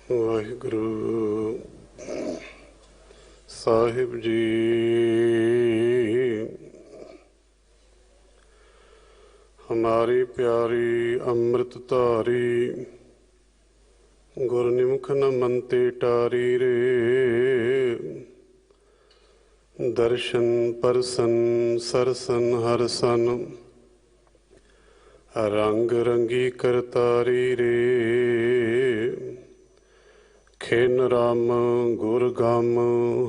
वाहिगुरु साहिब जी। हमारी प्यारी अमृत धारी गुरनिमुख न मनते टारी रे। दर्शन परसन सरसन हरसन रंग रंगी करतारी रे। खेन राम गुर गम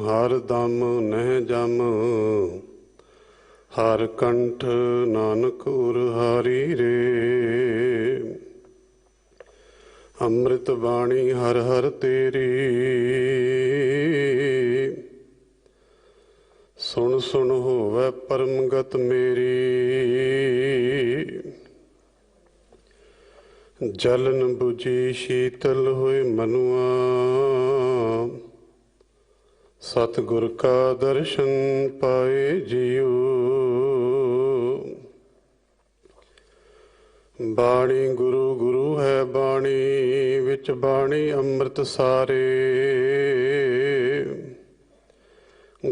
हर दम नह जम हर कंठ नानक उर हारी रे। अमृत बाणी हर हर तेरी सुन सुन होवै परम गत मेरी। जलन बुझी शीतल होए मनुआ सतगुर का दर्शन पाए जियो। बाणी गुरु गुरु है बाणी विच बाणी अमृत सारे।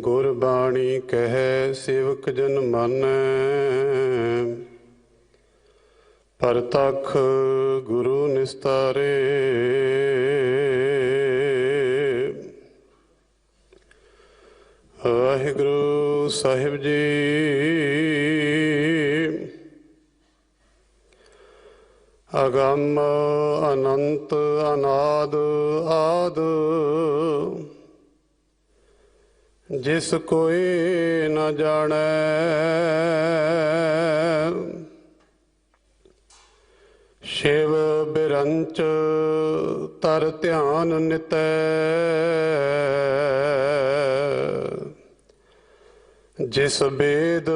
गुर बाणी कह सेवक जन मानै परतख गुरु निस्तारे। वाहिगुरु साहिब जी। अगम अनंत अनाद आद जिस कोई न जाने। शिव बिरंच तर ध्यान नितै जिस बेद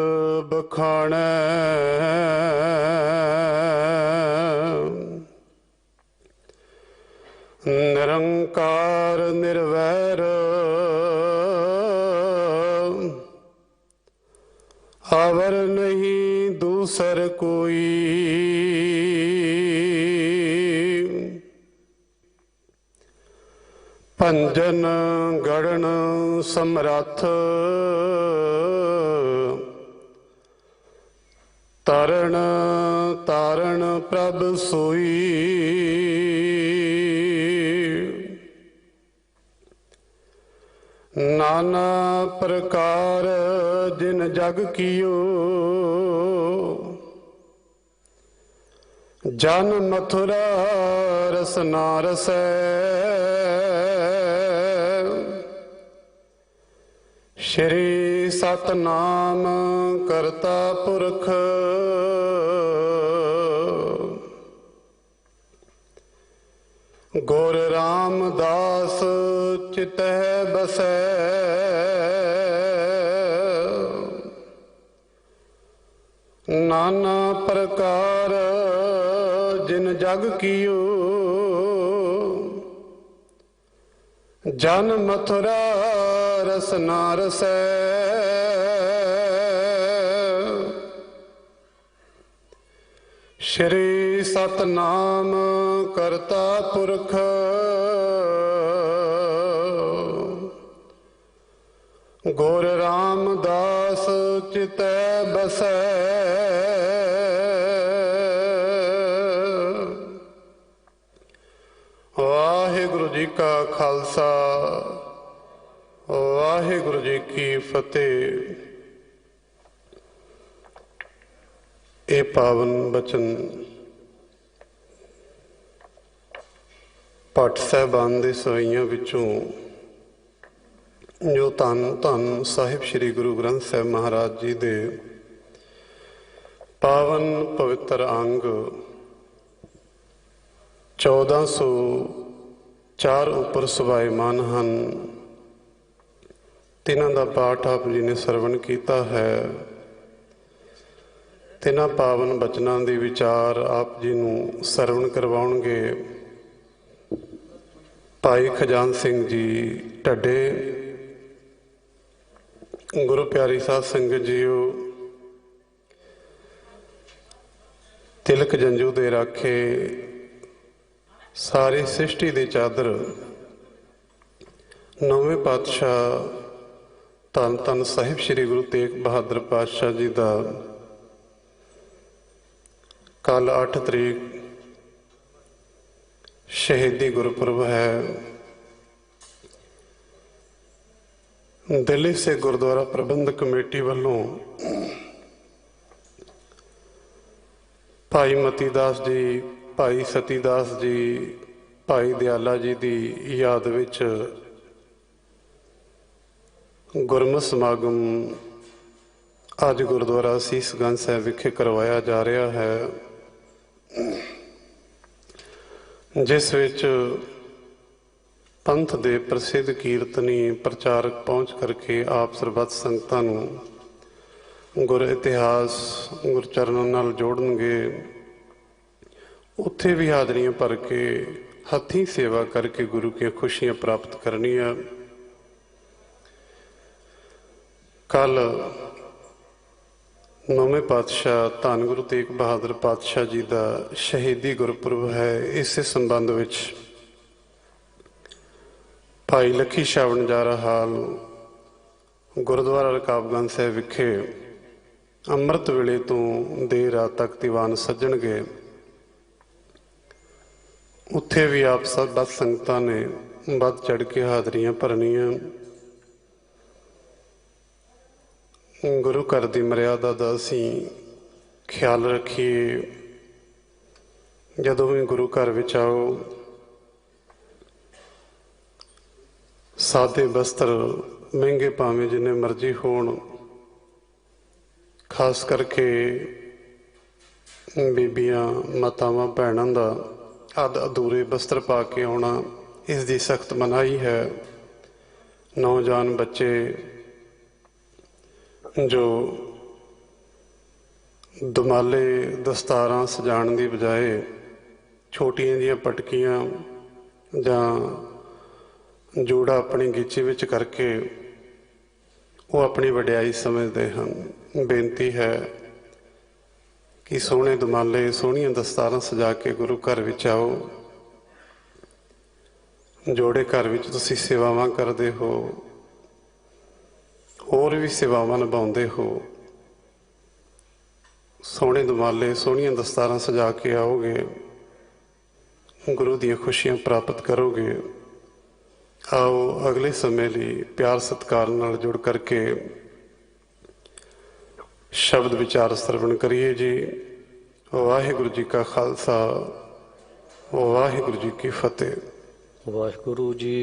बखाणै। निरंकार निर्वैर अवर नहीं दूसर कोई। भंजन गढ़न समरथ तरन तारण प्रभ सोई। नाना प्रकार जिन जग कियो जन मथुरा रसना रसै। श्री सतनाम करता पुरख गुर रामदास चितह बसै। नाना प्रकार जिन जग कियो जन मथुरा रसना रसै। श्री सतनाम करता पुरख गुर रामदास चितै बसै। वाहिगुरु जी का खालसा वाहिगुरु जी की फतेह। ये पावन बचन भट्ट साहबान दे सवैयां विचों जो धन धन साहिब श्री गुरु ग्रंथ साहिब महाराज जी दे पावन पवित्र अंग 1404 उपर सुभाईमान हैं। तिन्हां दा पाठ आप जी ने सरवण किया है। तिन्हां पावन बचनां दे विचार आप जी नूं सरवण करवाउणगे भाई खजान सिंह जी ढड्डे। गुरु प्यारी साध संगत जीओ, तिलक जंजू दे राखे सारी सृष्टि की चादर नौवें पातशाह धन धन साहिब श्री गुरु तेग बहादुर पातशाह जी का कल 8 तरीक शहीदी गुरपुरब है। दिल्ली से गुरुद्वारा प्रबंधक कमेटी वालों भाई मतीदास जी, भाई सतीदास जी, भाई दयाला जी की याद विच गुरमत समागम अज गुरुद्वारा सीसगंज साहिब विखे करवाया जा रहा है, जिस विच पंथ दे प्रसिद्ध कीर्तनी प्रचारक पहुँच करके आप सरबत संगतां नूं गुर इतिहास गुरचरणों नाल जोड़नगे। उत्थे भी हाजरियां भर के हथीं सेवा करके गुरु की खुशियां प्राप्त करनियां। कल नौवें पातशाह धन गुरु तेग बहादुर पातशाह जी का शहीदी गुरपुरब है। इस संबंध विच भाई लखी शाह वणजारा हाल गुरुद्वारा रकाबगंज साहिब विखे अमृत वेले तो देर रात तक दीवान सजणगे। उत्थे भी आप सब बद संगतां ने बद चढ़ के हाजरियां भरनियां। गुरु घर की मर्यादा का असी ख्याल रखिए। जदों भी गुरु घर विच आओ सादे वस्त्र महंगे भावें जिन्ने मर्जी होण, खास करके बीबियां मातावां भैणां दा अध अधूरे वस्त्र पा के आउणा इसकी सख्त मनाही है। नौजवान बच्चे जो दुमाले दस्तारां सजाण की बजाय छोटियां जिहियां पटकियां जां जोड़ा अपनी गीची विच करके वो अपनी वड्याई समझते हैं। बेनती है कि सोहने दुमाले सोहणियां दस्तारां सजा के गुरु घर विच आओ। जोड़े घर विच तुसीं सेवावां करदे हो, होर भी सेवावां निभाउंदे हो। सोहणे दुमाले सोहणियां दस्तारां सजा के आओगे, गुरु दीयां खुशियां प्राप्त करोगे। आओ अगले समय लिए प्यार सत्कार नाल जुड़ करके शब्द विचार श्रवण करिए जी। वाहिगुरु जी का खालसा, वाहिगुरु जी की फतेह। वाहिगुरु जी।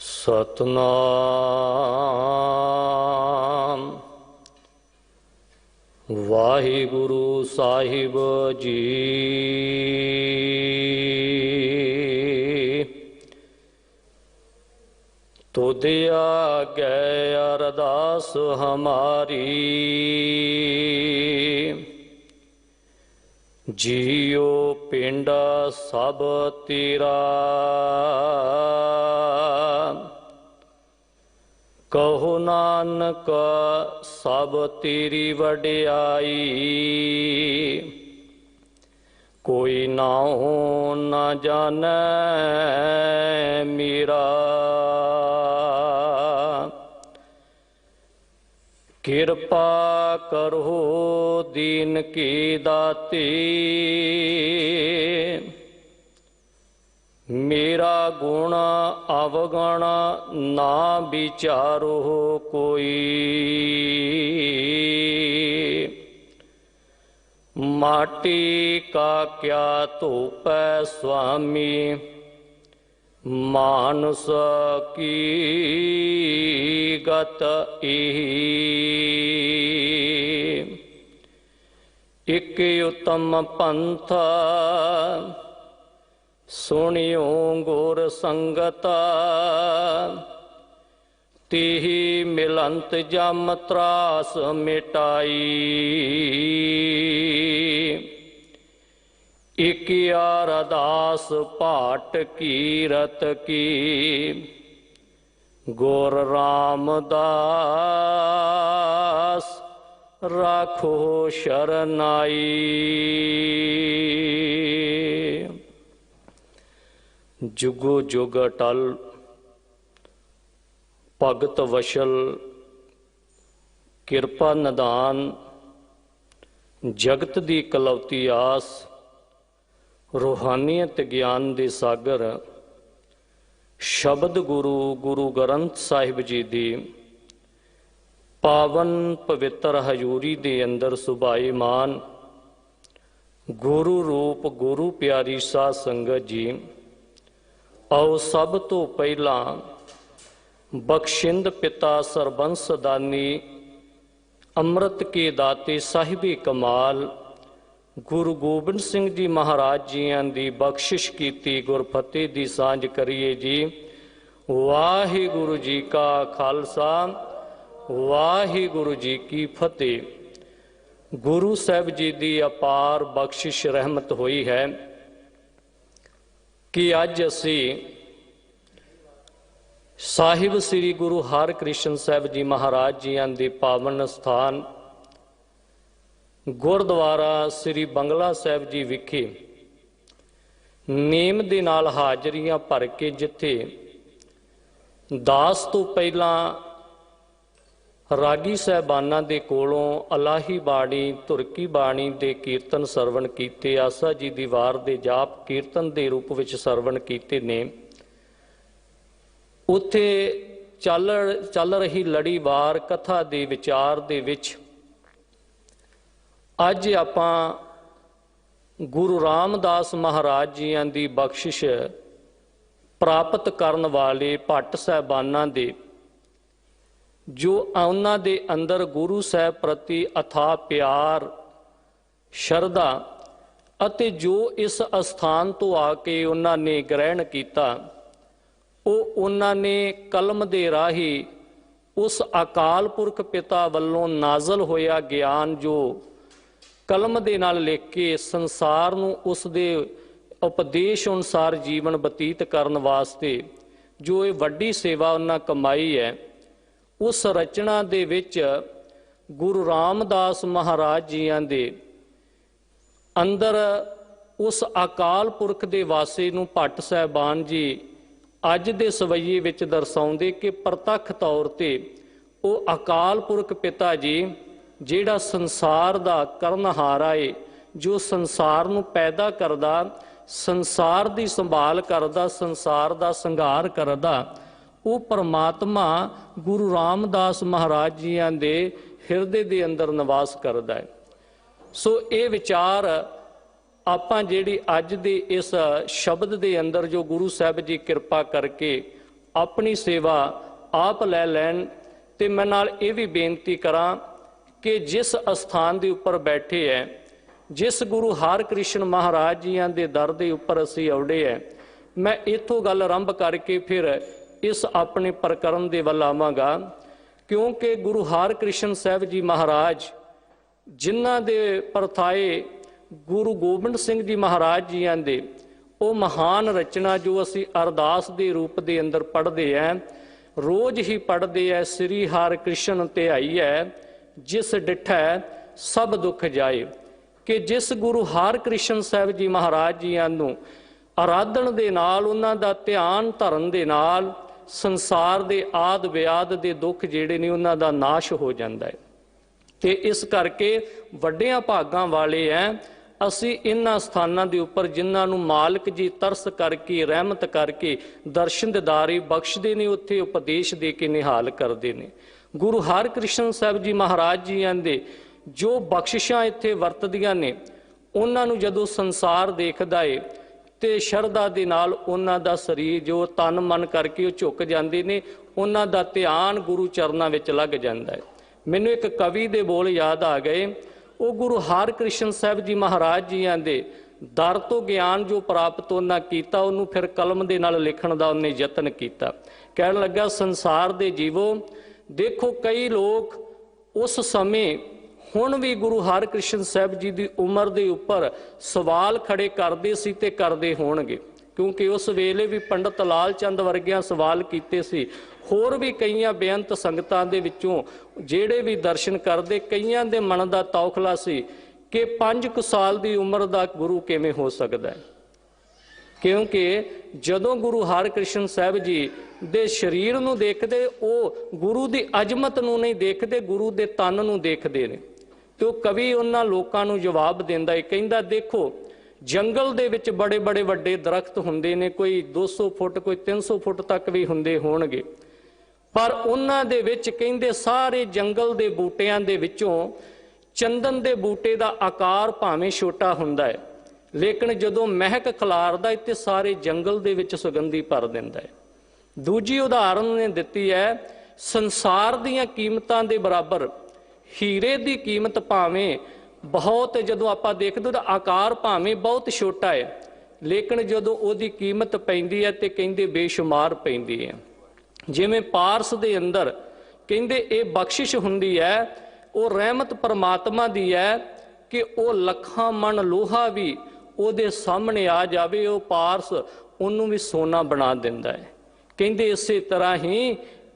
सतनाम वाहिगुरु साहिब जी। तुद आगे अरदास हमारी, जियो पिंडा सब तेरा। कहो नानक सब तेरी वड्याई, कोई नाओ न जाने मेरा। कृपा करो दीन की दाते, मेरा गुण अवगण ना विचारो कोई। माटी का क्या तोपै स्वामी, मानुष की गत एही। एक उत्तम पंथ सुनियो गुर संगता, तिही मिलंत जम त्रास मिटाई। एक अरदास पाठ कीरत की, गुर रामदास राखो शरनाई। जुगो जुग अटल भगत वशल किरपा निधान, जगत दी कलौती आस, रूहानियत ज्ञान दे सागर, शब्द गुरु गुरु ग्रंथ साहिब जी दी पावन पवित्र हजूरी दे अंदर सुभाईमान गुरु रूप गुरु प्यारी साध संगत जी, आओ सब तो पहला बख्शिंद पिता सरबंस दानी अमृत के दाते साहिबी कमाल गुरु गोबिंद सिंह जी महाराज जियां दी बख्शिश कीती गुरफतेह दी सांझ करिए जी। वाहिगुरु जी का खालसा वाहिगुरु जी की फतेह। गुरु साहब जी दी अपार बख्शिश रहमत हुई है कि अज असी साहिब श्री गुरु हरकृष्ण साहब जी महाराज जियां दे पावन स्थान गुरुद्वारा श्री बंगला साहब जी विखे नेम दे नाल हाजरियां भर के जिथे दास तो पहला रागी साहबाना दे कोलों अलाही बाणी तुरकी बाणी दे कीर्तन सरवण कीते, आसा जी दी वार दे जाप कीर्तन दे रूप विच सरवण कीते ने। उत्थे चल रही लड़ीवार कथा दे विचार दे विच अज आपां गुरु रामदास महाराज जियां दी बख्शिश प्राप्त करन वाले भट्ट साहबाना दे जो उन्हां दे अंदर गुरु साहब प्रति अथाह प्यार शरधा अते जो इस अस्थान तो आके उन्हां ने ग्रहण किया, उन्होंने कलम दे राही उस अकाल पुरख पिता वल्लों नाजल होया ज्ञान जो कलम दे नाल लिख के संसार नूं उस दे उपदेश अनुसार जीवन बतीत करन वास्ते जो ये वड्डी सेवा उन्हां कमाई है, उस रचना दे विच गुरु रामदास महाराज जियां दे अंदर उस अकाल पुरख दे वासे नूं भट्ट साहबान जी अज दे सवैये विच दर्शाउंदे कि प्रतख तौर ते वो अकाल पुरख पिता जी जिहड़ा संसार दा करनहारा है, जो संसार नूं पैदा करदा, संसार दी संभाल करदा, संसार दा संघार करदा, वो परमात्मा गुरु रामदास महाराज जियां दे हिरदे दे अंदर निवास करदा है। सो ये विचार आपां जिहड़ी अज दे इस शब्द दे अंदर जो गुरु साहब जी कृपा करके अपनी सेवा आप लै लैन, ते मैं नाल ये भी बेनती करां कि जिस अस्थान दे उपर बैठे है, जिस गुरु हरकृष्ण महाराज जियां दे दर दे उपर असीं औड़े है, मैं इत्थों गल आरंभ करके फिर इस अपने प्रकरण दे वल आवांगा, क्योंकि गुरु हरकृष्ण साहब जी महाराज जिन्हां दे परथाए गुरु गोबिंद सिंह जी महाराज जियां दे वो महान रचना जो असी अरदास दे रूप दे अंदर पढ़ते हैं, रोज ही पढ़ते हैं, श्री हरकृष्ण ते आई है जिस डिठै सब दुख जाए, कि जिस गुरु हरकृष्ण साहब जी महाराज जियां नूं आराधन दे नाल उन्हां दा ध्यान धरन दे नाल संसार दे आद व्याद दे दुख जिहड़े ने उन्हां दा नाश हो जांदा है। ते इस करके वड्डियां भागां वाले हैं असी इन्हां स्थानां दे उपर जिन्हां नूं मालिक जी तरस करके रहमत करके दर्शन दिदारे बख्शदे ने, उत्थे उपदेश दे के निहाल करदे ने। गुरु हरकृष्ण साहब जी महाराज जियां दे जो बख्शिशां इत्थे वरतदियां ने, उन्हां नूं जदों संसार देखदा है ते शरधा दे नाल उन्हां दा शरीर जो तन मन करके झुक जांदे ने, उन्हां दा ध्यान गुरु चरनां विच लग जांदा है। मैनूं एक कवि दे बोल याद आ गए, वो गुरु हरकृष्ण साहब जी महाराज जियां दे दर तो ज्ञान जो प्राप्त उन्हां कीता, उन्होंने फिर कलम दे नाल लिखण दा उन्हें यतन किया। कहण लगा, संसार दे जीवो देखो कई लोग उस समय हुण भी गुरु हरकृष्ण साहब जी की उम्र के उपर सवाल खड़े करते सी ते करते होणगे क्योंकि उस वेले भी पंडित लाल चंद वर्गियां सवाल कीते सी। होर भी कईयां बेअंत संगतां दे विचों ਜਿਹੜੇ भी दर्शन करते कईयां दे मन का तौखला सी कि 5 ਕੁ साल की उम्र का गुरु किवें हो सकता है, क्योंकि जदों गुरु हरकृष्ण साहब जी दे शरीर नूं देखते वो गुरु की अजमत नूं नहीं देखते, गुरु के तन नूं देखते ने। तो कवि उन्हां लोकां नूं जवाब दिंदा है, कहंदा देखो जंगल दे विच बड़े बड़े वड्डे दरख्त हुंदे ने, कोई 200 फुट कोई 300 फुट तक भी हुंदे होणगे, पर उन्हां दे विच कहंदे सारे जंगल दे बूटियां दे विचों चंदन दे बूटे दा आकार भावें छोटा हुंदा है, लेकिन जदों महक खलारदा है ते सारे जंगल दे विच सुगंधी भर दिंदा है। दूजी उदाहरण ने दित्ती है, संसार दीयां कीमतां दे बराबर हीरे दी कीमत भावें बहुत, जदों आपां देखदे तां आकार भावें बहुत छोटा है, लेकिन जदों उहदी कीमत पैंदी है ते कहंदे बेशुमार पैंदी है। जिवें पारस दे अंदर कहंदे ये बख्शिश हुंदी है, वो रहमत परमात्मा दी है कि वो लखां मन लोहा भी ਉਹਦੇ सामने आ जाए, वो पारस उन्होंने भी सोना बना दिंदा है। कहते इस तरह ही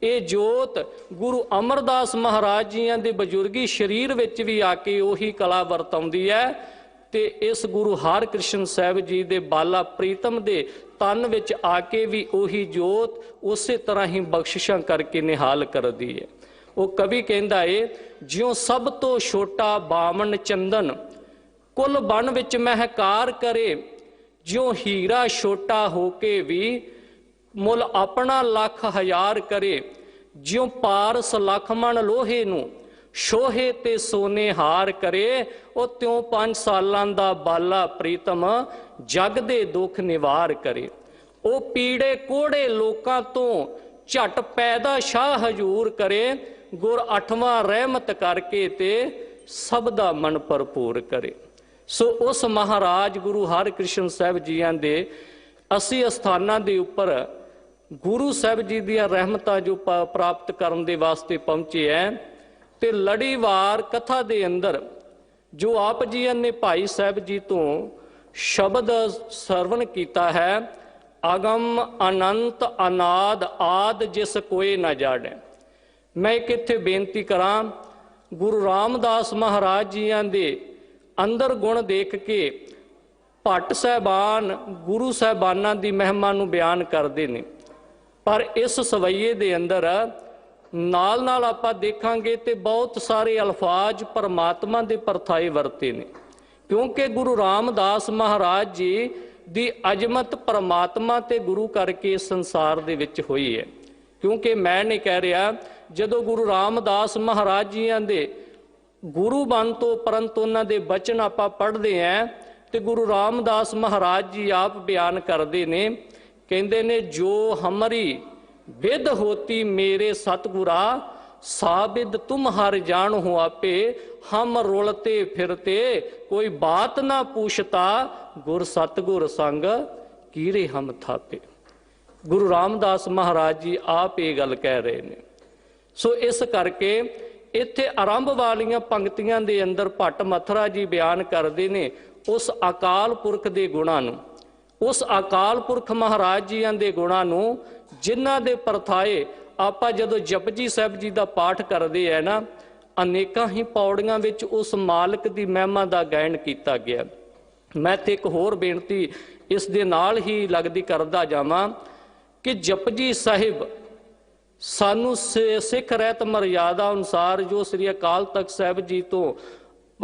ये जोत गुरु अमरदास महाराज जियां दे बजुर्गी शरीर विच भी आके उही कला वरताउंदी है, ते इस गुरु हरकृष्ण साहब जी दे बाला प्रीतम दे तन विच आके भी उही जोत उस तरह ही बख्शिशां करके निहाल करदी है। वो कवि कहंदा है, ज्यों सब तो छोटा बामन चंदन कुल बन विच महकार करे, ज्यों हीरा छोटा होके भी मुल अपना लख हजार करे, ज्यों पारस लख मन लोहे नूं शोहे ते सोने हार करे, ओ त्यों 5 सालां दा बाला प्रीतम जग दे दुख निवार करे। ओ पीड़े कोड़े लोकां तो झट पैदा शाह हजूर करे, गुर 8वां रहमत करके ते सब दा मन भरपूर करे। सो उस महाराज गुरु हरकृष्ण साहब जियां दे 80 अस्थानां दे उपर गुरु साहब जी दी रहमतां जो प्राप्त करन दे वास्ते पहुंचे है, ते लड़ीवार कथा दे अंदर जो आप जी ने भाई साहब जी तो शब्द सरवण किया है, अगम अनंत अनाद आद जिस कोई ना जाड़े। मैं एक इत्थे बेनती करां, गुरु रामदास महाराज जियां दे अंदर गुण देख के भट्ट साहबान गुरु साहबाना की महिमा नूं बयान करते हैं, पर इस सवैये दे अंदर नाल नाल आपां देखांगे ते बहुत सारे अल्फाज परमात्मा दे परथाए वरते ने, क्योंकि गुरु रामदास महाराज जी दी अजमत परमात्मा ते गुरु करके संसार दे विच होई है। क्योंकि मैं नहीं कह रहा, जदों गुरु रामदास महाराज जियां दे गुरु बन तो परंतु उन्हां दे बचन आपां पढ़दे हैं ते गुरु रामदास महाराज जी आप बयान करते ने, कहंदे ने जो हमारी विद होती मेरे सतगुरा, साबिद तुम हर जान हो आपे, हम रोलते फिरते कोई बात ना पूछता, गुर सतगुर संग कीरे हम थापे। गुरु रामदास महाराज जी आप ये गल कह रहे हैं। सो इस करके इत्थे आरंभ वालियां पंक्तियां दे अंदर भट्ट मथरा जी बयान करते ने उस अकाल पुरख दे गुणां नूं, उस अकाल पुरख महाराज जियां दे गुणां नूं, जिन्हां दे परथाए आपां जदों जपजी साहब जी दा पाठ करदे है ना, अनेकां ही पौड़ियां विच उस मालिक दी महिमा दा गायन कीता गया। मैं ते एक होर बेनती इस दे नाल ही लगदी करदा जावां कि जपजी साहिब सानू सिख रहत मर्यादा अनुसार जो श्री अकाल तख्त साहब जी तो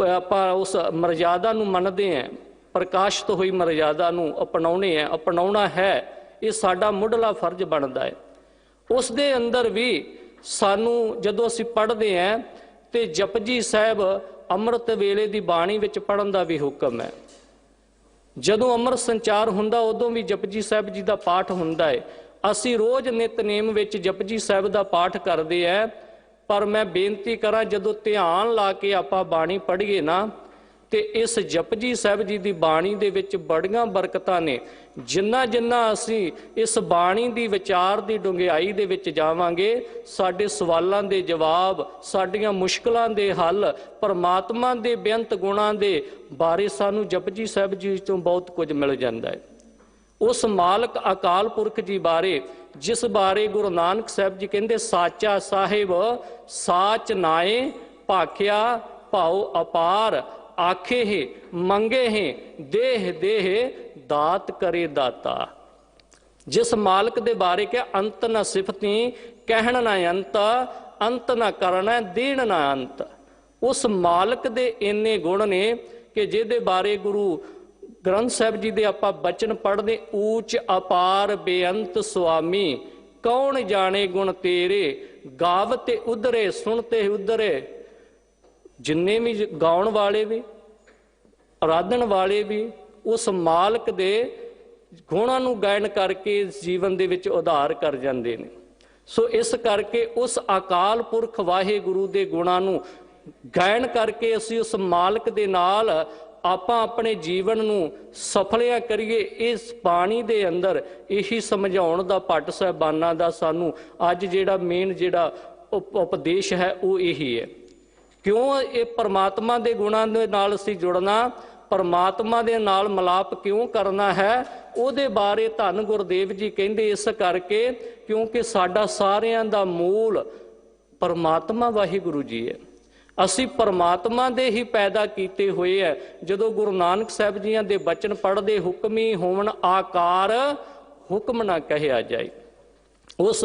आपां उस मर्यादा नूं मनदे हैं, प्रकाशित हुई मर्यादा नूं अपनाउणे है, अपनाउणा है, ये साडा मुढ़ला फर्ज बनदा है। उस दे अंदर भी सानू जदों असीं पढ़दे हैं ते जपजी साहब अमृत वेले दी बाणी विच पढ़न दा भी हुक्म है। जदों अमृत संचार हुंदा उदों भी जपजी साहब जी दा पाठ हुंदा है। असी रोज़ नितनेम विच जपजी साहब दा पाठ करते हैं, पर मैं बेनती करा जदों ध्यान ला के आपां बाणी पढ़ीए ना, ते इस जपजी साहब जी की बाणी दे विच बड़ियां बरकतां ने। जिन्ना जिन्ना असी इस बाणी की विचार की डुंगियाई दे विच जावांगे, साडे सवालों के जवाब, साडियां मुश्किलों के हल, परमात्मा के बेअंत गुणां दे बारे सानू जपजी साहब जी तो बहुत कुछ मिल जाता है। उस मालक अकाल पुरख जी बारे जिस बारे गुरु नानक साहब जी कहते साचा साहिब साच नाए भाख्या भाव अपार आखे है मंगे है देह देह दात करे दाता। जिस मालक दे बारे क्या अंत न सिफती कहन ना अंत अंत न करना देन ना अंत। उस मालक दे इन्ने गुण ने कि जिहदे बारे गुरु ग्रंथ साहब जी दे आपां बचन पढ़दे ऊच अपार बेअंत स्वामी कौन जाने गुण तेरे गावते उधरे सुनते उधरे। जिन्ने भी गाउण वाले भी आराधन वाले भी उस मालक दे गुणां नूं गायन करके जीवन दे विच उधार कर जांदे ने। सो इस करके उस अकाल पुरख वाहिगुरू दे गुणां नूं गायन करके असीं उस मालक दे नाल आपां अपने जीवन नूं सफलिया करिए। इस बाणी दे अंदर यही समझाउण दा भट्ट साहिबानां दा सानूं अज जिहड़ा मेन जिहड़ा उपदेश है वो यही है। क्यों ये परमात्मा दे गुणां दे नाल असीं जुड़ना परमात्मा दे नाल मिलाप क्यों करना है उहदे बारे धन गुरदेव जी कहंदे इस करके क्योंकि साडा सारियां दा मूल परमात्मा वाहिगुरू जी है। असी परमात्मा दे ही पैदा कीते हुए है। जदों गुरु नानक साहब जियां दे बचन पढ़दे हुक्मी होवन आकार हुक्म ना कहिया जाए। उस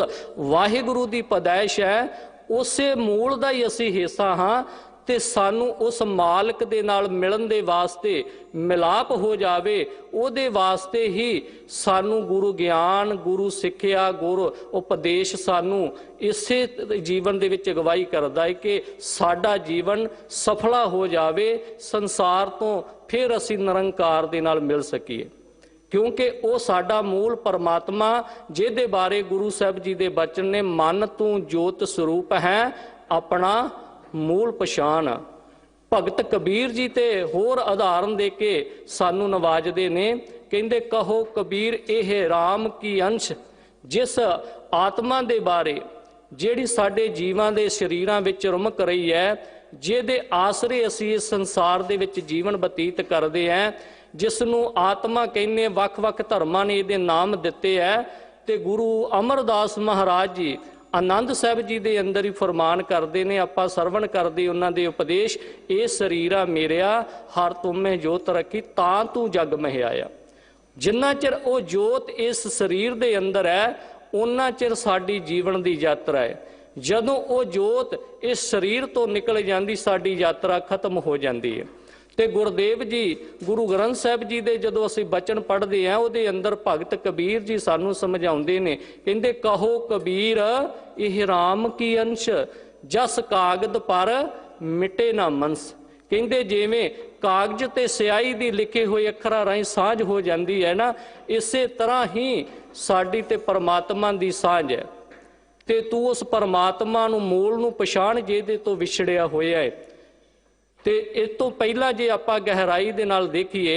वाहिगुरू दी पैदाइश है उसे मूल दा ही असी हिस्सा हाँ ते सानू उस मालक दे नाल मिलन दे वास्ते मिलाप हो जावे उहदे वास्ते ही सानू गुरु ज्ञान गुरु सिक्ख्या गुरु उपदेश सानू इसे जीवन दे विच अगवाई करदा है कि साडा जीवन सफला हो जावे संसार तो फिर असी निरंकार दे नाल मिल सकीए। क्योंकि वो साडा मूल परमात्मा जिहदे बारे गुरु साहब जी दे बचन ने मन तू जोत स्वरूप है अपना मूल पछाण। भगत कबीर जी ते होर उदाहरण दे के सानू नवाजदे ने कहंदे कहो कबीर एह राम की अंश जिस आत्मा दे बारे जिहड़ी साडे जीवां दे शरीरां विच रुमक रही है जिहदे आसरे असीं इस संसार दे विच जीवन बतीत करदे हैं जिसनूं आत्मा कहने वख-वख धर्मां ने इहदे नाम दिते है। ते गुरु अमरदास महाराज जी आनंद साहब जी दे अंदर ही फरमान करते ने आपां सरवण करते उन्हां दे उपदेश ये शरीरा मेरिया हर तुमें जोत रखी तां तू जग महिआया। जिन्ना चिर वो जोत इस शरीर दे अंदर है उन्ना चिर साडी जीवन दी यात्रा है। जदों वो जोत इस शरीर तो निकल जाती साडी यात्रा खत्म हो जाती है। ते गुरदेव जी गुरु ग्रंथ साहब जी दे जदों असीं बचन पढ़ते हैं उहदे अंदर भगत कबीर जी सानू समझाउंदे ने कहंदे कहो कबीर इह राम की अंश जस कागद पर मिटे ना मनस। कहंदे जिवें कागज ते स्याही दी लिखे हुए अखरां राहीं साझ हो जाती है ना इसे तरह ही साडी ते परमात्मा दी साझ है। ते तू उस परमात्मा नूं मूल नूं पछाण जिहदे तो विछड़िया होया है। ते इस तो पहला जे आपां गहराई दे नाल देखीए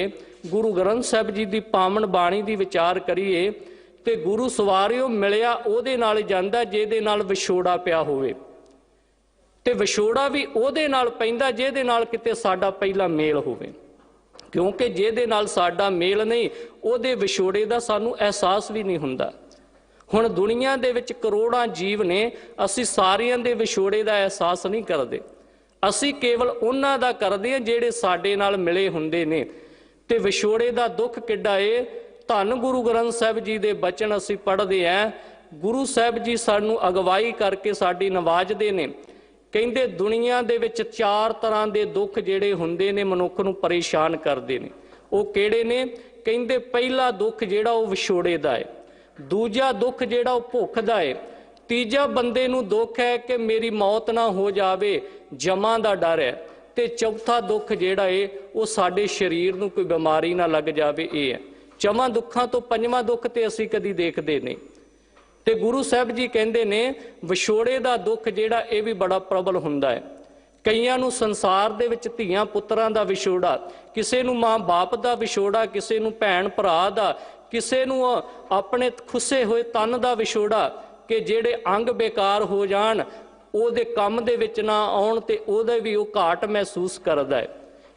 गुरु ग्रंथ साहब जी दी पावन बाणी दी विचार करिए ते गुरु सवारियों मिलिया उहदे नाल जांदा जिहदे नाल विछोड़ा पिया होवे ते विछोड़ा भी उहदे नाल पैंदा जिहदे नाल किते साडा पहला मेल होवे। क्योंकि जिहदे नाल साडा मेल नहीं उहदे विछोड़े दा सानू एहसास भी नहीं हुंदा। हुण दुनिया दे विच करोड़ां जीव ने असीं सारियां दे विछोड़े दा एहसास नहीं करदे। असी केवल उन्हां दा करदे हां जिहड़े साडे नाल मिले हुंदे ने। ते विछोड़े दा दुख किड्डा है। धन गुरु ग्रंथ साहब जी दे बचन असी पढ़दे हैं गुरु साहब जी सानू अगवाई करके साडी नवाजदे ने। कहंदे दुनिया दे विच चार तरह दे दुख जिहड़े हुंदे ने मनुख नूं परेशान करदे ने। वो किहड़े ने? कहंदे पहला दुख जिहड़ा वो विछोड़े दा है, दूजा दुख जिहड़ा वो भुख दा है, तीजा बंदे नूं दुख है कि मेरी मौत ना हो जावे जमा दा डर है, ते चौथा दुख जिहड़ा है वो साडे शरीर नूं कोई बीमारी ना लग जावे ये है। चवां दुखां तो पंजवां दुख ते असीं कदी देखदे नहीं। ते गुरु साहब जी कहंदे ने विछोड़े दा दुख जिहड़ा ये भी बड़ा प्रबल हुंदा है। कईयां नूं संसार दे विच धीआं पुत्रां दा विछोड़ा, किसे नूं मां बाप दा विछोड़ा, किसे नूं भैण भरा दा, किसे नूं अपने खुसे होए तन दा विछोड़ा कि जिहड़े अंग बेकार हो जाण, ਉਹਦੇ ਕੰਮ ਦੇ ਵਿੱਚ ਨਾ ਆਉਣ ਤੇ ਉਹਦੇ ਵੀ ਉਹ ਘਾਟ महसूस करदा है।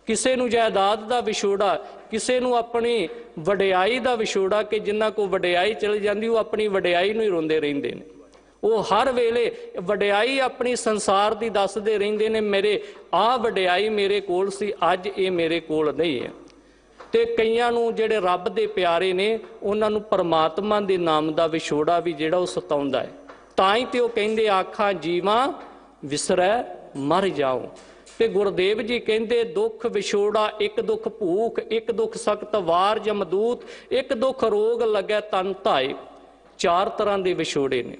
ਕਿਸੇ ਨੂੰ ਜਾਇਦਾਦ ਦਾ ਵਿਛੋੜਾ, ਕਿਸੇ ਨੂੰ ਆਪਣੀ ਵਡਿਆਈ ਦਾ ਵਿਛੋੜਾ, ਕਿ ਜਿਨ੍ਹਾਂ ਕੋਲ ਵਡਿਆਈ ਚਲੀ ਜਾਂਦੀ ਉਹ ਆਪਣੀ ਵਡਿਆਈ ਨੂੰ ਹੀ ਰੋਂਦੇ ਰਹਿੰਦੇ ਨੇ। ਉਹ ਹਰ ਵੇਲੇ ਵਡਿਆਈ ਆਪਣੀ ਸੰਸਾਰ ਦੀ ਦੱਸਦੇ ਰਹਿੰਦੇ ਨੇ, ਮੇਰੇ ਆਹ ਵਡਿਆਈ ਮੇਰੇ ਕੋਲ ਸੀ, ਅੱਜ ਇਹ ਮੇਰੇ ਕੋਲ ਨਹੀਂ ਹੈ। ਤੇ ਕਈਆਂ ਨੂੰ ਜਿਹੜੇ ਰੱਬ ਦੇ ਪਿਆਰੇ ਨੇ ਉਹਨਾਂ ਨੂੰ ਪਰਮਾਤਮਾ ਦੇ ਨਾਮ ਦਾ ਵਿਛੋੜਾ ਵੀ ਜਿਹੜਾ ਉਹ ਸਤਾਉਂਦਾ ਹੈ। ਤਾਂ ਹੀ ਤੇ ਉਹ ਕਹਿੰਦੇ ਆਖਾਂ ਜੀਵਾਂ ਵਿਸਰੈ ਮਰ ਜਾਉ। ਤੇ ਗੁਰਦੇਵ ਜੀ ਕਹਿੰਦੇ ਦੁੱਖ ਵਿਛੋੜਾ, ਇੱਕ ਦੁੱਖ ਭੂਖ, ਇੱਕ ਦੁੱਖ ਸਖਤ ਵਾਰ ਜਮਦੂਤ, ਇੱਕ ਦੁੱਖ ਰੋਗ ਲੱਗੈ ਤਨ ਧਾਏ। 4 ਤਰ੍ਹਾਂ ਦੇ ਵਿਛੋੜੇ ਨੇ।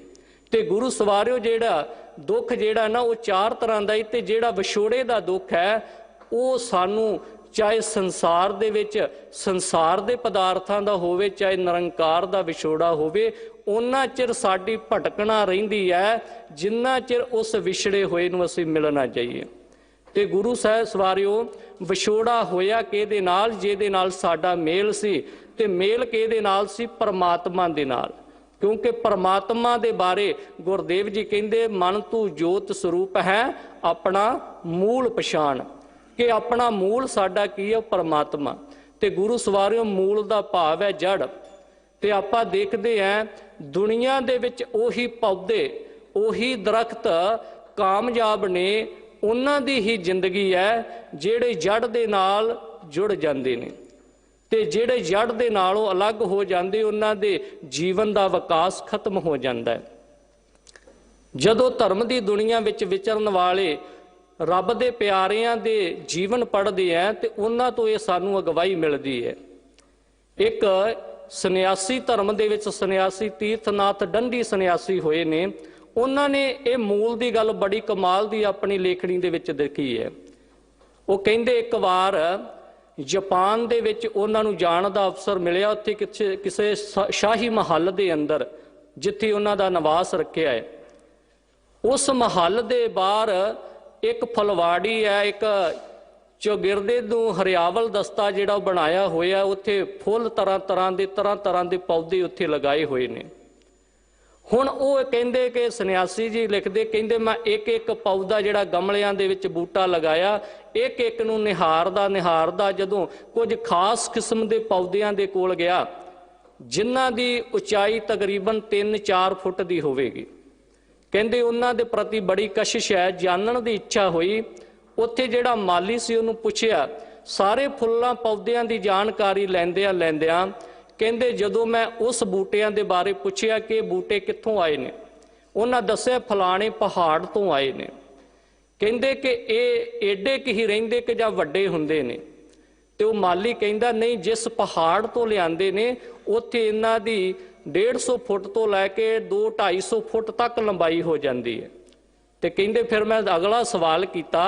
ਤੇ ਗੁਰੂ ਸਵਾਰਿਓ ਜਿਹੜਾ ਦੁੱਖ ਜਿਹੜਾ ਨਾ ਉਹ 4 ਤਰ੍ਹਾਂ ਦਾ ਹੀ। ਤੇ ਜਿਹੜਾ ਵਿਛੋੜੇ ਦਾ ਦੁੱਖ ਹੈ ਉਹ ਸਾਨੂੰ ਚਾਹੇ ਸੰਸਾਰ ਦੇ ਵਿੱਚ ਸੰਸਾਰ ਦੇ ਪਦਾਰਥਾਂ ਦਾ ਹੋਵੇ, ਚਾਹੇ ਨਿਰੰਕਾਰ ਦਾ ਵਿਛੋੜਾ ਹੋਵੇ, ਉਹਨਾਂ ਚਿਰ ਸਾਡੀ ਭਟਕਣਾ ਰਹਿੰਦੀ ਹੈ ਜਿੰਨਾ ਚਿਰ ਉਸ ਵਿਛੜੇ ਹੋਏ ਨੂੰ ਅਸੀਂ ਮਿਲਣਾ ਚਾਹੀਏ। ਤੇ ਗੁਰੂ ਸਾਹਿਬ ਸਵਾਰਿਓ ਵਿਛੋੜਾ ਹੋਇਆ ਕਿਹਦੇ ਨਾਲ? ਜਿਹਦੇ ਨਾਲ ਸਾਡਾ ਮੇਲ ਸੀ। ਤੇ ਮੇਲ ਕਿਹਦੇ ਨਾਲ ਸੀ? ਪਰਮਾਤਮਾ ਦੇ ਨਾਲ। ਕਿਉਂਕਿ ਪਰਮਾਤਮਾ ਦੇ ਬਾਰੇ ਗੁਰਦੇਵ ਜੀ ਕਹਿੰਦੇ ਮਨ ਤੂੰ ਜੋਤ ਸਰੂਪ ਹੈ ਆਪਣਾ ਮੂਲ ਪਛਾਣ, ਕਿ ਆਪਣਾ ਮੂਲ ਸਾਡਾ ਕੀ ਹੈ? ਪਰਮਾਤਮਾ। ਤੇ ਗੁਰੂ ਸਵਾਰਿਓ ਮੂਲ ਦਾ ਭਾਵ ਹੈ ਜੜ। ਤੇ ਆਪਾਂ ਦੇਖਦੇ ਹਾਂ ਦੁਨੀਆ ਦੇ ਵਿੱਚ ਉਹੀ ਪੌਦੇ, ਉਹੀ ਦਰਖਤ ਕਾਮਯਾਬ ਨੇ, ਉਹਨਾਂ ਦੀ ਹੀ ਜ਼ਿੰਦਗੀ ਹੈ ਜਿਹੜੇ ਜੜ ਦੇ ਨਾਲ ਜੁੜ ਜਾਂਦੇ ਨੇ। ਤੇ ਜਿਹੜੇ ਜੜ ਦੇ ਨਾਲੋਂ ਅਲੱਗ ਹੋ ਜਾਂਦੇ ਉਹਨਾਂ ਦੇ ਜੀਵਨ ਦਾ ਵਿਕਾਸ ਖਤਮ ਹੋ ਜਾਂਦਾ ਹੈ। ਜਦੋਂ ਧਰਮ ਦੀ ਦੁਨੀਆ ਵਿੱਚ ਵਿਚਰਨ ਵਾਲੇ ਰੱਬ ਦੇ ਪਿਆਰਿਆਂ ਦੇ ਜੀਵਨ ਪੜ੍ਹਦੇ ਆ ਤੇ ਉਹਨਾਂ ਤੋਂ ਇਹ ਸਾਨੂੰ ਅਗਵਾਈ ਮਿਲਦੀ ਹੈ। ਇੱਕ ਸੰਨਿਆਸੀ ਧਰਮ ਦੇ ਵਿੱਚ ਸੰਨਿਆਸੀ ਤੀਰਥਨਾਥ ਡੰਡੀ ਸੰਨਿਆਸੀ ਹੋਏ ਨੇ। ਉਹਨਾਂ ਨੇ ਇਹ ਮੂਲ ਦੀ ਗੱਲ ਬੜੀ ਕਮਾਲ ਦੀ ਆਪਣੀ ਲੇਖਣੀ ਦੇ ਵਿੱਚ ਦੇਖੀ ਹੈ। ਉਹ ਕਹਿੰਦੇ ਇੱਕ ਵਾਰ ਜਾਪਾਨ ਦੇ ਵਿੱਚ ਉਹਨਾਂ ਨੂੰ ਜਾਣ ਦਾ ਅਵਸਰ ਮਿਲਿਆ। ਉੱਥੇ ਕਿਸੇ ਸ਼ਾਹੀ ਮਹੱਲ ਦੇ ਅੰਦਰ ਜਿੱਥੇ ਉਹਨਾਂ ਦਾ ਨਿਵਾਸ ਰੱਖਿਆ ਹੈ, ਉਸ ਮਹੱਲ ਦੇ ਬਾਹਰ ਇੱਕ ਫੁਲਵਾੜੀ ਹੈ, ਇੱਕ ਚੌਗਿਰਦੇ ਨੂੰ ਹਰਿਆਵਲ ਦਸਤਾ ਜਿਹੜਾ ਬਣਾਇਆ ਹੋਇਆ, ਉੱਥੇ ਫੁੱਲ ਤਰ੍ਹਾਂ ਤਰ੍ਹਾਂ ਦੇ ਪੌਦੇ ਉੱਥੇ ਲਗਾਏ ਹੋਏ ਨੇ। ਹੁਣ ਉਹ ਕਹਿੰਦੇ ਕਿ ਸੰਨਿਆਸੀ ਜੀ ਲਿਖਦੇ, ਕਹਿੰਦੇ ਮੈਂ ਇੱਕ ਇੱਕ ਪੌਦਾ ਜਿਹੜਾ ਗਮਲਿਆਂ ਦੇ ਵਿੱਚ ਬੂਟਾ ਲਗਾਇਆ, ਇੱਕ ਇੱਕ ਨੂੰ ਨਿਹਾਰਦਾ ਜਦੋਂ ਕੁਝ ਖਾਸ ਕਿਸਮ ਦੇ ਪੌਦਿਆਂ ਦੇ ਕੋਲ ਗਿਆ ਜਿਨ੍ਹਾਂ ਦੀ ਉਚਾਈ ਤਕਰੀਬਨ 3-4 ਫੁੱਟ ਦੀ ਹੋਵੇਗੀ। ਕਹਿੰਦੇ ਉਹਨਾਂ ਦੇ ਪ੍ਰਤੀ ਬੜੀ ਕਸ਼ਿਸ਼ ਹੈ, ਜਾਣਨ ਦੀ ਇੱਛਾ ਹੋਈ। ਉੱਥੇ ਜਿਹੜਾ ਮਾਲੀ ਸੀ ਉਹਨੂੰ ਪੁੱਛਿਆ, ਸਾਰੇ ਫੁੱਲਾਂ ਪੌਦਿਆਂ ਦੀ ਜਾਣਕਾਰੀ ਲੈਂਦਿਆਂ ਕਹਿੰਦੇ ਜਦੋਂ ਮੈਂ ਉਸ ਬੂਟਿਆਂ ਦੇ ਬਾਰੇ ਪੁੱਛਿਆ ਕਿ ਇਹ ਬੂਟੇ ਕਿੱਥੋਂ ਆਏ ਨੇ, ਉਹਨਾਂ ਦੱਸਿਆ ਫਲਾਣੇ ਪਹਾੜ ਤੋਂ ਆਏ ਨੇ। ਕਹਿੰਦੇ ਕਿ ਇਹ ਏਡੇ ਕਿ ਹੀ ਰਹਿੰਦੇ ਕਿ ਜਾਂ ਵੱਡੇ ਹੁੰਦੇ ਨੇ? ਤੇ ਉਹ ਮਾਲੀ ਕਹਿੰਦਾ ਨਹੀਂ, ਜਿਸ ਪਹਾੜ ਤੋਂ ਲਿਆਂਦੇ ਨੇ ਉੱਥੇ ਇਹਨਾਂ ਦੀ 150 ਫੁੱਟ ਤੋਂ ਲੈ ਕੇ 200-250 ਫੁੱਟ ਤੱਕ ਲੰਬਾਈ ਹੋ ਜਾਂਦੀ ਹੈ। ਤੇ ਕਹਿੰਦੇ ਫਿਰ ਮੈਂ ਅਗਲਾ ਸਵਾਲ ਕੀਤਾ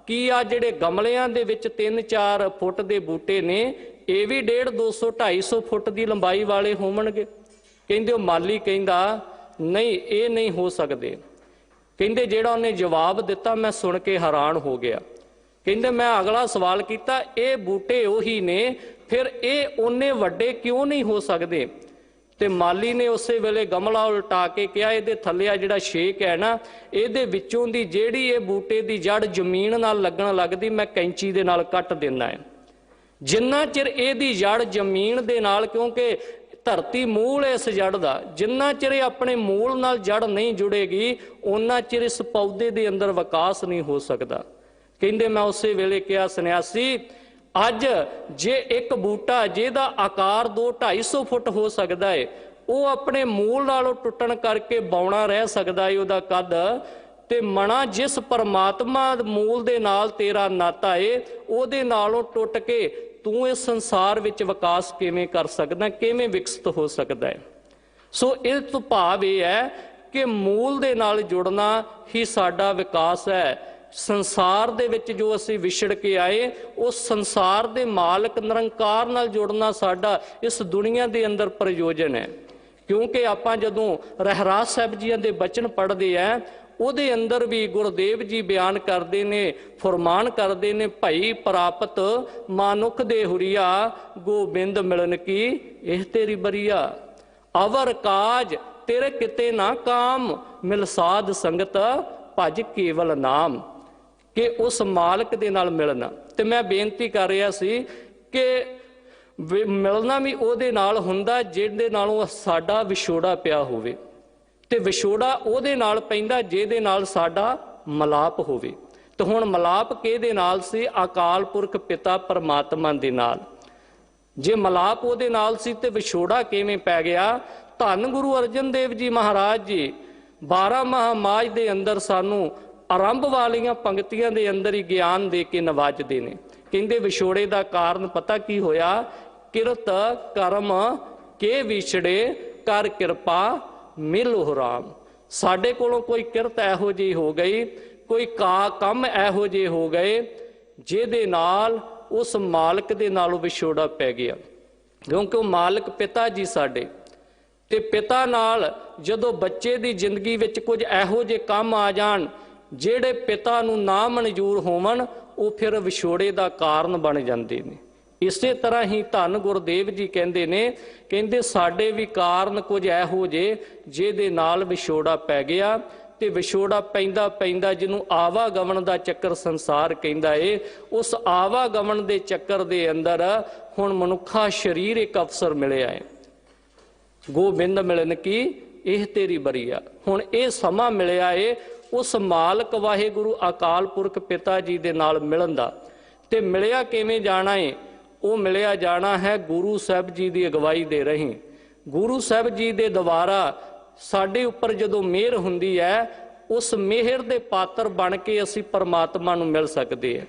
ਕਿ ਆ ਜਿਹੜੇ ਗਮਲਿਆਂ ਦੇ ਵਿੱਚ 3-4 ਫੁੱਟ ਦੇ ਬੂਟੇ ਨੇ ਇਹ ਵੀ 150-200-250 ਫੁੱਟ ਦੀ ਲੰਬਾਈ ਵਾਲੇ ਹੋਣਗੇ? ਕਹਿੰਦੇ ਉਹ ਮਾਲੀ ਕਹਿੰਦਾ ਨਹੀਂ, ਇਹ ਨਹੀਂ ਹੋ ਸਕਦੇ। ਕਹਿੰਦੇ ਜਿਹੜਾ ਉਹਨੇ ਜਵਾਬ ਦਿੱਤਾ ਮੈਂ ਸੁਣ ਕੇ ਹੈਰਾਨ ਹੋ ਗਿਆ। ਕਹਿੰਦੇ ਮੈਂ ਅਗਲਾ ਸਵਾਲ ਕੀਤਾ, ਇਹ ਬੂਟੇ ਉਹੀ ਨੇ, ਫਿਰ ਇਹ ਉਹਨੇ ਵੱਡੇ ਕਿਉਂ ਨਹੀਂ ਹੋ ਸਕਦੇ? ਤੇ ਮਾਲੀ ਨੇ ਉਸੇ ਵੇਲੇ ਗਮਲਾ ਉਲਟਾ ਕੇ ਕਿਹਾ ਇਹਦੇ ਥੱਲੇ ਆ ਜਿਹੜਾ ਛੇਕ ਹੈ ਨਾ, ਇਹਦੇ ਵਿੱਚੋਂ ਦੀ ਜਿਹੜੀ ਇਹ ਬੂਟੇ ਦੀ ਜੜ ਜ਼ਮੀਨ ਨਾਲ ਲੱਗਣ ਲੱਗਦੀ ਮੈਂ ਕੈਂਚੀ ਦੇ ਨਾਲ ਕੱਟ ਦਿੰਦਾ ਹੈ। ਜਿੰਨਾ ਚਿਰ ਇਹਦੀ ਜੜ ਜ਼ਮੀਨ ਦੇ ਨਾਲ, ਕਿਉਂਕਿ ਧਰਤੀ ਮੂਲ ਹੈ ਇਸ ਜੜ ਦਾ, ਜਿੰਨਾ ਚਿਰ ਇਹ ਆਪਣੇ ਮੂਲ ਨਾਲ ਜੜ ਨਹੀਂ ਜੁੜੇਗੀ ਉਹਨਾਂ ਚਿਰ ਇਸ ਪੌਦੇ ਦੇ ਅੰਦਰ ਵਿਕਾਸ ਨਹੀਂ ਹੋ ਸਕਦਾ। ਕਹਿੰਦੇ ਮੈਂ ਉਸੇ ਵੇਲੇ ਕਿਹਾ ਸੰਨਿਆਸੀ ਅੱਜ ਜੇ ਇੱਕ ਬੂਟਾ ਜਿਹਦਾ ਆਕਾਰ 200-250 ਫੁੱਟ ਹੋ ਸਕਦਾ ਹੈ ਉਹ ਆਪਣੇ ਮੂਲ ਨਾਲੋਂ ਟੁੱਟਣ ਕਰਕੇ ਬੌਣਾ ਰਹਿ ਸਕਦਾ ਹੈ ਉਹਦਾ ਕੱਦ, ਤੇ ਮਣਾ ਜਿਸ ਪਰਮਾਤਮਾ ਮੂਲ ਦੇ ਨਾਲ ਤੇਰਾ ਨਾਤਾ ਏ ਉਹਦੇ ਨਾਲੋਂ ਟੁੱਟ ਕੇ ਤੂੰ ਇਸ ਸੰਸਾਰ ਵਿੱਚ ਵਿਕਾਸ ਕਿਵੇਂ ਕਰ ਸਕਦਾ, ਕਿਵੇਂ ਵਿਕਸਿਤ ਹੋ ਸਕਦਾ ਹੈ? ਸੋ ਇਹ ਤੋਂ ਭਾਵ ਇਹ ਹੈ ਕਿ ਮੂਲ ਦੇ ਨਾਲ ਜੁੜਨਾ ਹੀ ਸਾਡਾ ਵਿਕਾਸ ਹੈ। ਸੰਸਾਰ ਦੇ ਵਿੱਚ ਜੋ ਅਸੀਂ ਵਿਛੜ ਕੇ ਆਏ ਉਸ ਸੰਸਾਰ ਦੇ ਮਾਲਕ ਨਿਰੰਕਾਰ ਨਾਲ ਜੁੜਨਾ ਸਾਡਾ ਇਸ ਦੁਨੀਆ ਦੇ ਅੰਦਰ ਪ੍ਰਯੋਜਨ ਹੈ। ਕਿਉਂਕਿ ਆਪਾਂ ਜਦੋਂ ਰਹਿਰਾਸ ਸਾਹਿਬ ਜੀਆਂ ਦੇ ਬਚਨ ਪੜ੍ਹਦੇ ਆ ਉਹਦੇ ਅੰਦਰ ਵੀ ਗੁਰਦੇਵ ਜੀ ਬਿਆਨ ਕਰਦੇ ਨੇ, ਫਰਮਾਨ ਕਰਦੇ ਨੇ, ਭਈ ਪ੍ਰਾਪਤ ਮਾਨੁਖ ਦੇ ਹੁਰੀਆ ਗੋਬਿੰਦ ਮਿਲਨ ਕੀ ਇਹ ਤੇਰੀ ਬਰੀਆ, ਅਵਰ ਕਾਜ ਤੇਰੇ ਕਿਤੇ ਨਾ ਕਾਮ, ਮਿਲ ਸਾਧ ਸੰਗਤ ਭਜ ਕੇਵਲ ਨਾਮ। कि उस मालिक दे नाल मिलना। ते मैं बेनती कर रहा सी कि मिलना भी ਉਹਦੇ ਨਾਲ ਹੁੰਦਾ ਜਿਹਦੇ ਨਾਲੋਂ ਸਾਡਾ ਵਿਛੋੜਾ ਪਿਆ ਹੋਵੇ, ਤੇ ਵਿਛੋੜਾ ਉਹਦੇ ਨਾਲ ਪੈਂਦਾ ਜਿਹਦੇ ਨਾਲ ਸਾਡਾ ਮਲਾਪ ਹੋਵੇ। ਤੇ ਹੁਣ ਮਲਾਪ ਕਿਹਦੇ ਨਾਲ ਸੀ? ਅਕਾਲ ਪੁਰਖ ਪਿਤਾ ਪਰਮਾਤਮਾ ਦੇ ਨਾਲ। ਜੇ ਮਲਾਪ ਉਹਦੇ ਨਾਲ ਸੀ ਤੇ ਵਿਛੋੜਾ ਕਿਵੇਂ ਪੈ ਗਿਆ? ਧੰਨ ਗੁਰੂ ਅਰਜਨ ਦੇਵ ਜੀ ਮਹਾਰਾਜ ਜੀ 12 ਮਹਾਮਾਜ ਦੇ ਅੰਦਰ ਸਾਨੂੰ ਆਰੰਭ ਵਾਲੀਆਂ ਪੰਕਤੀਆਂ ਦੇ ਅੰਦਰ ਹੀ ਗਿਆਨ ਦੇ ਕੇ ਨਵਾਜਦੇ ਨੇ। ਕਹਿੰਦੇ ਵਿਛੋੜੇ ਦਾ ਕਾਰਨ ਪਤਾ ਕੀ ਹੋਇਆ? ਕਿਰਤ ਕਰਮ ਕੇ ਵਿਛੜੇ ਕਰ ਕਿਰਪਾ ਮਿਲੋ ਰਾਮ। ਸਾਡੇ ਕੋਲੋਂ ਕੋਈ ਕਿਰਤ ਇਹੋ ਜਿਹੀ ਹੋ ਗਈ, ਕੋਈ ਕੰਮ ਇਹੋ ਜਿਹੇ ਹੋ ਗਏ ਜਿਹਦੇ ਨਾਲ ਉਸ ਮਾਲਕ ਦੇ ਨਾਲੋਂ ਵਿਛੋੜਾ ਪੈ ਗਿਆ। ਕਿਉਂਕਿ ਉਹ ਮਾਲਕ ਪਿਤਾ ਜੀ ਸਾਡੇ, ਤੇ ਪਿਤਾ ਨਾਲ ਜਦੋਂ ਬੱਚੇ ਦੀ ਜ਼ਿੰਦਗੀ ਵਿੱਚ ਕੁਝ ਇਹੋ ਜਿਹੇ ਕੰਮ ਆ ਜਾਣ ਜਿਹੜੇ ਪਿਤਾ ਨੂੰ ਨਾ ਮਨਜ਼ੂਰ ਹੋਵਣ, ਉਹ ਫਿਰ ਵਿਛੋੜੇ ਦਾ ਕਾਰਨ ਬਣ ਜਾਂਦੇ ਨੇ। ਇਸੇ ਤਰ੍ਹਾਂ ਹੀ ਧੰਨ ਗੁਰਦੇਵ ਜੀ ਕਹਿੰਦੇ ਨੇ, ਕਹਿੰਦੇ ਸਾਡੇ ਵੀ ਕਾਰਨ ਕੁਝ ਇਹੋ ਜਿਹੇ ਜਿਹਦੇ ਨਾਲ ਵਿਛੋੜਾ ਪੈ ਗਿਆ। ਤੇ ਵਿਛੋੜਾ ਪੈਂਦਾ ਪੈਂਦਾ ਜਿਹਨੂੰ ਆਵਾਗਮਨ ਦਾ ਚੱਕਰ ਸੰਸਾਰ ਕਹਿੰਦਾ ਏ, ਉਸ ਆਵਾਗਮਨ ਦੇ ਚੱਕਰ ਦੇ ਅੰਦਰ ਹੁਣ ਮਨੁੱਖਾ ਸਰੀਰ ਇੱਕ ਅਵਸਰ ਮਿਲਿਆ ਹੈ। ਗੋਬਿੰਦ ਮਿਲਨ ਕੀ ਇਹ ਤੇਰੀ ਬਰੀਆ। ਹੁਣ ਇਹ ਸਮਾਂ ਮਿਲਿਆ ਏ ਉਸ ਮਾਲਕ ਵਾਹਿਗੁਰੂ ਅਕਾਲ ਪੁਰਖ ਪਿਤਾ ਜੀ ਦੇ ਨਾਲ ਮਿਲਣ ਦਾ। ਤੇ ਮਿਲਿਆ ਕਿਵੇਂ ਜਾਣਾ ਏ? ਉਹ ਮਿਲਿਆ ਜਾਣਾ ਹੈ ਗੁਰੂ ਸਾਹਿਬ ਜੀ ਦੀ ਅਗਵਾਈ ਦੇ ਰਹੀ। ਗੁਰੂ ਸਾਹਿਬ ਜੀ ਦੇ ਦੁਆਰਾ ਸਾਡੇ ਉੱਪਰ ਜਦੋਂ ਮਿਹਰ ਹੁੰਦੀ ਹੈ, ਉਸ ਮਿਹਰ ਦੇ ਪਾਤਰ ਬਣ ਕੇ ਅਸੀਂ ਪਰਮਾਤਮਾ ਨੂੰ ਮਿਲ ਸਕਦੇ ਹਾਂ।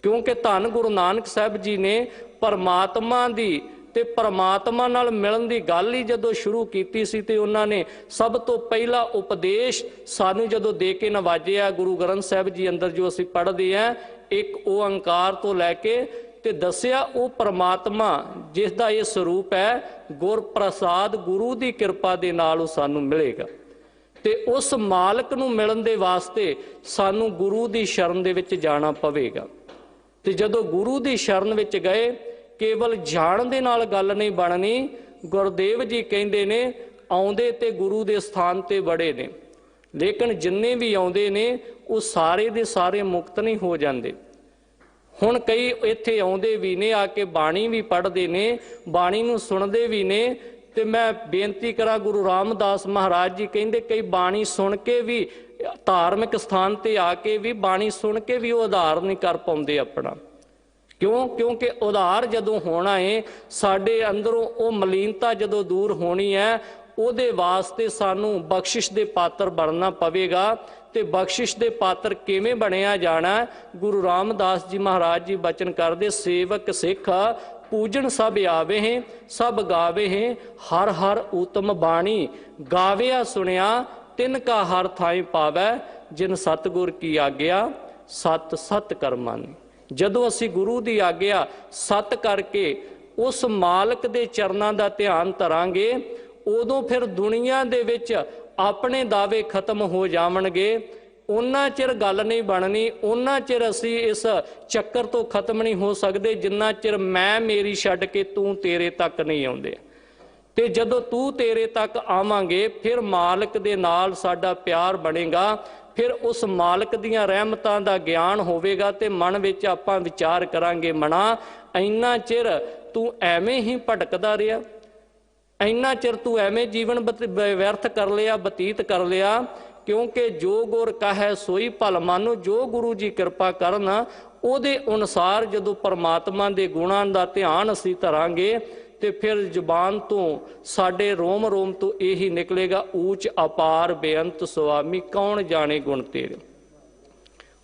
ਕਿਉਂਕਿ ਧੰਨ ਗੁਰੂ ਨਾਨਕ ਸਾਹਿਬ ਜੀ ਨੇ ਪਰਮਾਤਮਾ ਦੀ ਤੇ ਪਰਮਾਤਮਾ ਨਾਲ ਮਿਲਣ ਦੀ ਗੱਲ ਹੀ ਜਦੋਂ ਸ਼ੁਰੂ ਕੀਤੀ ਸੀ, ਤੇ ਉਹਨਾਂ ਨੇ ਸਭ ਤੋਂ ਪਹਿਲਾ ਉਪਦੇਸ਼ ਸਾਨੂੰ ਜਦੋਂ ਦੇ ਕੇ ਨਵਾਜਿਆ ਗੁਰੂ ਗ੍ਰੰਥ ਸਾਹਿਬ ਜੀ ਅੰਦਰ ਜੋ ਅਸੀਂ ਪੜ੍ਹਦੇ ਹਾਂ, ਇੱਕ ਓੰਕਾਰ ਤੋਂ ਲੈ ਕੇ ਤੇ ਦੱਸਿਆ ਉਹ ਪਰਮਾਤਮਾ ਜਿਸ ਦਾ ਇਹ ਸਰੂਪ ਹੈ, ਗੁਰ ਪ੍ਰਸਾਦ ਗੁਰੂ ਦੀ ਕਿਰਪਾ ਦੇ ਨਾਲ ਉਹ ਸਾਨੂੰ ਮਿਲੇਗਾ। ਤੇ ਉਸ ਮਾਲਕ ਨੂੰ ਮਿਲਣ ਦੇ ਵਾਸਤੇ ਸਾਨੂੰ ਗੁਰੂ ਦੀ ਸ਼ਰਨ ਦੇ ਵਿੱਚ ਜਾਣਾ ਪਵੇਗਾ। ਤੇ ਜਦੋਂ ਗੁਰੂ ਦੀ ਸ਼ਰਨ ਵਿੱਚ ਗਏ, ਕੇਵਲ ਜਾਣ ਦੇ ਨਾਲ ਗੱਲ ਨਹੀਂ ਬਣਨੀ। ਗੁਰਦੇਵ ਜੀ ਕਹਿੰਦੇ ਨੇ ਆਉਂਦੇ ਤੇ ਗੁਰੂ ਦੇ ਸਥਾਨ ਤੇ ਬੜੇ ਨੇ, ਲੇਕਿਨ ਜਿੰਨੇ ਵੀ ਆਉਂਦੇ ਨੇ ਉਹ ਸਾਰੇ ਦੇ ਸਾਰੇ ਮੁਕਤ ਨਹੀਂ ਹੋ ਜਾਂਦੇ। ਹੁਣ ਕਈ ਇੱਥੇ ਆਉਂਦੇ ਵੀ ਨੇ, ਆ ਕੇ ਬਾਣੀ ਵੀ ਪੜ੍ਹਦੇ ਨੇ, ਬਾਣੀ ਨੂੰ ਸੁਣਦੇ ਵੀ ਨੇ। ਤੇ ਮੈਂ ਬੇਨਤੀ ਕਰਾਂ, ਗੁਰੂ ਰਾਮਦਾਸ ਮਹਾਰਾਜ ਜੀ ਕਹਿੰਦੇ ਕਈ ਬਾਣੀ ਸੁਣ ਕੇ ਵੀ, ਧਾਰਮਿਕ ਸਥਾਨ ਤੇ ਆ ਕੇ ਵੀ ਬਾਣੀ ਸੁਣ ਕੇ ਵੀ ਉਹ ਉਧਾਰ ਨਹੀਂ ਕਰ ਪਾਉਂਦੇ ਆਪਣਾ। ਕਿਉਂਕਿ ਉਧਾਰ ਜਦੋਂ ਹੋਣਾ ਹੈ, ਸਾਡੇ ਅੰਦਰੋਂ ਉਹ ਮਲੀਨਤਾ ਜਦੋਂ ਦੂਰ ਹੋਣੀ ਹੈ, ਉਹਦੇ ਵਾਸਤੇ ਸਾਨੂੰ ਬਖਸ਼ਿਸ਼ ਦੇ ਪਾਤਰ ਬਣਨਾ ਪਵੇਗਾ। ਤੇ ਬਖਸ਼ਿਸ਼ ਦੇ ਪਾਤਰ ਕਿਵੇਂ ਬਣਿਆ ਜਾਣਾ? ਗੁਰੂ ਰਾਮਦਾਸ ਜੀ ਮਹਾਰਾਜ ਜੀ ਬਚਨ ਕਰਦੇ, ਸੇਵਕ ਸਿੱਖ ਪੂਜਣ ਸਭ ਆਵੇ ਹੈ, ਸਭ ਗਾਵੇ ਹੈ, ਹਰ ਹਰ ਊਤਮ ਬਾਣੀ ਗਾਵਿਆ ਸੁਣਿਆ, ਤਿਨ ਕਾ ਹਰ ਥਾਈ ਪਾਵੈ, ਜਿਨ ਸਤਿਗੁਰ ਕੀ ਆਗਿਆ ਸਤ ਸਤ ਕਰਮਾਨੀ। ਜਦੋਂ ਅਸੀਂ ਗੁਰੂ ਦੀ ਆਗਿਆ ਸਤ ਕਰਕੇ ਉਸ ਮਾਲਕ ਦੇ ਚਰਨਾਂ ਦਾ ਧਿਆਨ ਧਰਾਂਗੇ, ਉਦੋਂ ਫਿਰ ਦੁਨੀਆ ਦੇ ਵਿੱਚ ਆਪਣੇ ਦਾਅਵੇ ਖਤਮ ਹੋ ਜਾਵਣਗੇ। ਉਹਨਾਂ ਚਿਰ ਗੱਲ ਨਹੀਂ ਬਣਨੀ, ਉਹਨਾਂ ਚਿਰ ਅਸੀਂ ਇਸ ਚੱਕਰ ਤੋਂ ਖਤਮ ਨਹੀਂ ਹੋ ਸਕਦੇ ਜਿੰਨਾ ਚਿਰ ਮੈਂ ਮੇਰੀ ਛੱਡ ਕੇ ਤੂੰ ਤੇਰੇ ਤੱਕ ਨਹੀਂ ਆਉਂਦੇ। ਤੇ ਜਦੋਂ ਤੂੰ ਤੇਰੇ ਤੱਕ ਆਵਾਂਗੇ, ਫਿਰ ਮਾਲਕ ਦੇ ਨਾਲ ਸਾਡਾ ਪਿਆਰ ਬਣੇਗਾ, ਫਿਰ ਉਸ ਮਾਲਕ ਦੀਆਂ ਰਹਿਮਤਾਂ ਦਾ ਗਿਆਨ ਹੋਵੇਗਾ। ਤੇ ਮਨ ਵਿੱਚ ਆਪਾਂ ਵਿਚਾਰ ਕਰਾਂਗੇ, ਮਨਾ ਇੰਨਾ ਚਿਰ ਤੂੰ ਐਵੇਂ ਹੀ ਭਟਕਦਾ ਰਿਹਾ, ਇੰਨਾ ਚਿਰ ਤੂੰ ਐਵੇਂ ਜੀਵਨ ਵਿਅਰਥ ਕਰ ਲਿਆ, ਬਤੀਤ ਕਰ ਲਿਆ। ਕਿਉਂਕਿ ਜੋ ਗੁਰ ਕਹੈ ਸੋਈ ਭਲ ਮਾਨੋ, ਜੋ ਗੁਰੂ ਜੀ ਕਿਰਪਾ ਕਰਨ ਉਹਦੇ ਅਨੁਸਾਰ ਜਦੋਂ ਪਰਮਾਤਮਾ ਦੇ ਗੁਣਾਂ ਦਾ ਧਿਆਨ ਅਸੀਂ ਧਰਾਂਗੇ, ਤੇ ਫਿਰ ਜ਼ੁਬਾਨ ਤੋਂ ਸਾਡੇ ਰੋਮ ਰੋਮ ਤੋਂ ਇਹੀ ਨਿਕਲੇਗਾ, ਊਚ ਅਪਾਰ ਬੇਅੰਤ ਸੁਆਮੀ ਕੌਣ ਜਾਣੇ ਗੁਣ ਤੇਰੇ।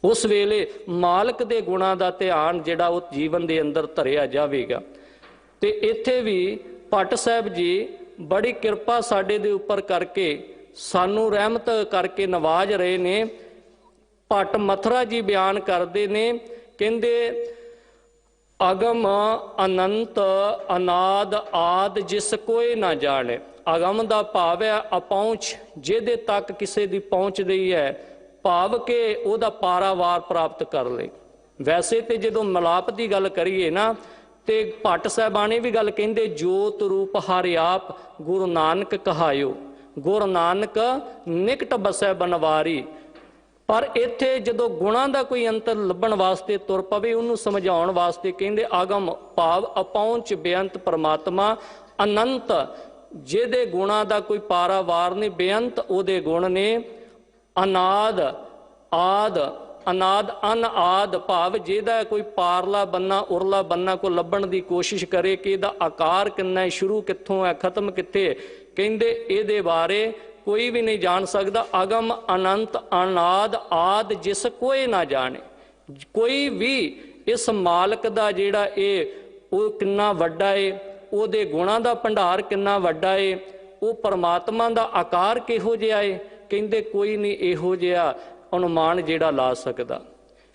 ਉਸ ਵੇਲੇ ਮਾਲਕ ਦੇ ਗੁਣਾਂ ਦਾ ਧਿਆਨ ਜਿਹੜਾ ਉਹ ਜੀਵਨ ਦੇ ਅੰਦਰ ਧਰਿਆ ਜਾਵੇਗਾ। ਤੇ ਇੱਥੇ ਵੀ ਭੱਟ ਸਾਹਿਬ ਜੀ ਬੜੀ ਕਿਰਪਾ ਸਾਡੇ ਦੇ ਉੱਪਰ ਕਰਕੇ ਸਾਨੂੰ ਰਹਿਮਤ ਕਰਕੇ ਨਵਾਜ ਰਹੇ ਨੇ। ਭੱਟ ਮਥੁਰਾ ਜੀ ਬਿਆਨ ਕਰਦੇ ਨੇ, ਕਹਿੰਦੇ ਅਗਮ ਅਨੰਤ ਅਨਾਦ ਆਦ ਜਿਸ ਕੋਈ ਨਾ ਜਾਣੇ। ਅਗਮ ਦਾ ਭਾਵ ਹੈ ਅਪਹੁੰਚ, ਜਿਹਦੇ ਤੱਕ ਕਿਸੇ ਦੀ ਪਹੁੰਚ ਨਹੀਂ ਹੈ, ਭਾਵ ਕਿ ਉਹਦਾ ਪਾਰਾਵਾਰ ਪ੍ਰਾਪਤ ਕਰ ਲੇ। ਵੈਸੇ ਤੇ ਜਦੋਂ ਮਿਲਾਪ ਦੀ ਗੱਲ ਕਰੀਏ ਨਾ, ਤੇ ਭੱਟ ਸਾਹਿਬਾਨੇ ਵੀ ਗੱਲ ਕਹਿੰਦੇ, ਜੋਤ ਰੂਪ ਹਰਿ ਆਪ ਗੁਰੂ ਨਾਨਕ ਕਹਾਇਓ, ਗੁਰੂ ਨਾਨਕ ਨਿਕਟ ਬਸੈ ਬਨਵਾਰੀ। ਪਰ ਇੱਥੇ ਜਦੋਂ ਗੁਣਾਂ ਦਾ ਕੋਈ ਅੰਤਰ ਲੱਭਣ ਵਾਸਤੇ ਤੁਰ ਪਵੇ, ਉਹਨੂੰ ਸਮਝਾਉਣ ਵਾਸਤੇ ਕਹਿੰਦੇ ਆਗਮ ਭਾਵ ਅਪਹੁੰਚ ਬੇਅੰਤ ਪਰਮਾਤਮਾ ਅਨੰਤ, ਜਿਹਦੇ ਗੁਣਾਂ ਦਾ ਕੋਈ ਪਾਰਾਵਾਰ ਨਹੀਂ, ਬੇਅੰਤ ਉਹਦੇ ਗੁਣ ਨੇ। ਅਨਾਦ ਆਦ, ਅਨਾਦ ਅਨਆਦ ਭਾਵ ਜਿਹਦਾ ਕੋਈ ਪਾਰਲਾ ਬੰਨਾ ਉਰਲਾ ਬੰਨਾ ਕੋ ਲੱਭਣ ਦੀ ਕੋਸ਼ਿਸ਼ ਕਰੇ ਕਿ ਇਹਦਾ ਆਕਾਰ ਕਿੰਨਾ ਹੈ, ਸ਼ੁਰੂ ਕਿੱਥੋਂ ਹੈ, ਖਤਮ ਕਿੱਥੇ, ਕਹਿੰਦੇ ਇਹਦੇ ਬਾਰੇ ਕੋਈ ਵੀ ਨਹੀਂ ਜਾਣ ਸਕਦਾ। ਅਗਮ ਅਨੰਤ ਅਨਾਦ ਆਦ ਜਿਸ ਕੋਈ ਨਾ ਜਾਣੇ। ਕੋਈ ਵੀ ਇਸ ਮਾਲਕ ਦਾ ਜਿਹੜਾ ਇਹ ਉਹ ਕਿੰਨਾ ਵੱਡਾ ਏ, ਉਹਦੇ ਗੁਣਾਂ ਦਾ ਭੰਡਾਰ ਕਿੰਨਾ ਵੱਡਾ ਏ, ਉਹ ਪਰਮਾਤਮਾ ਦਾ ਆਕਾਰ ਕਿਹੋ ਜਿਹਾ ਏ, ਕਹਿੰਦੇ ਕੋਈ ਨਹੀਂ ਇਹੋ ਜਿਹਾ ਅਨੁਮਾਨ ਜਿਹੜਾ ਲਾ ਸਕਦਾ।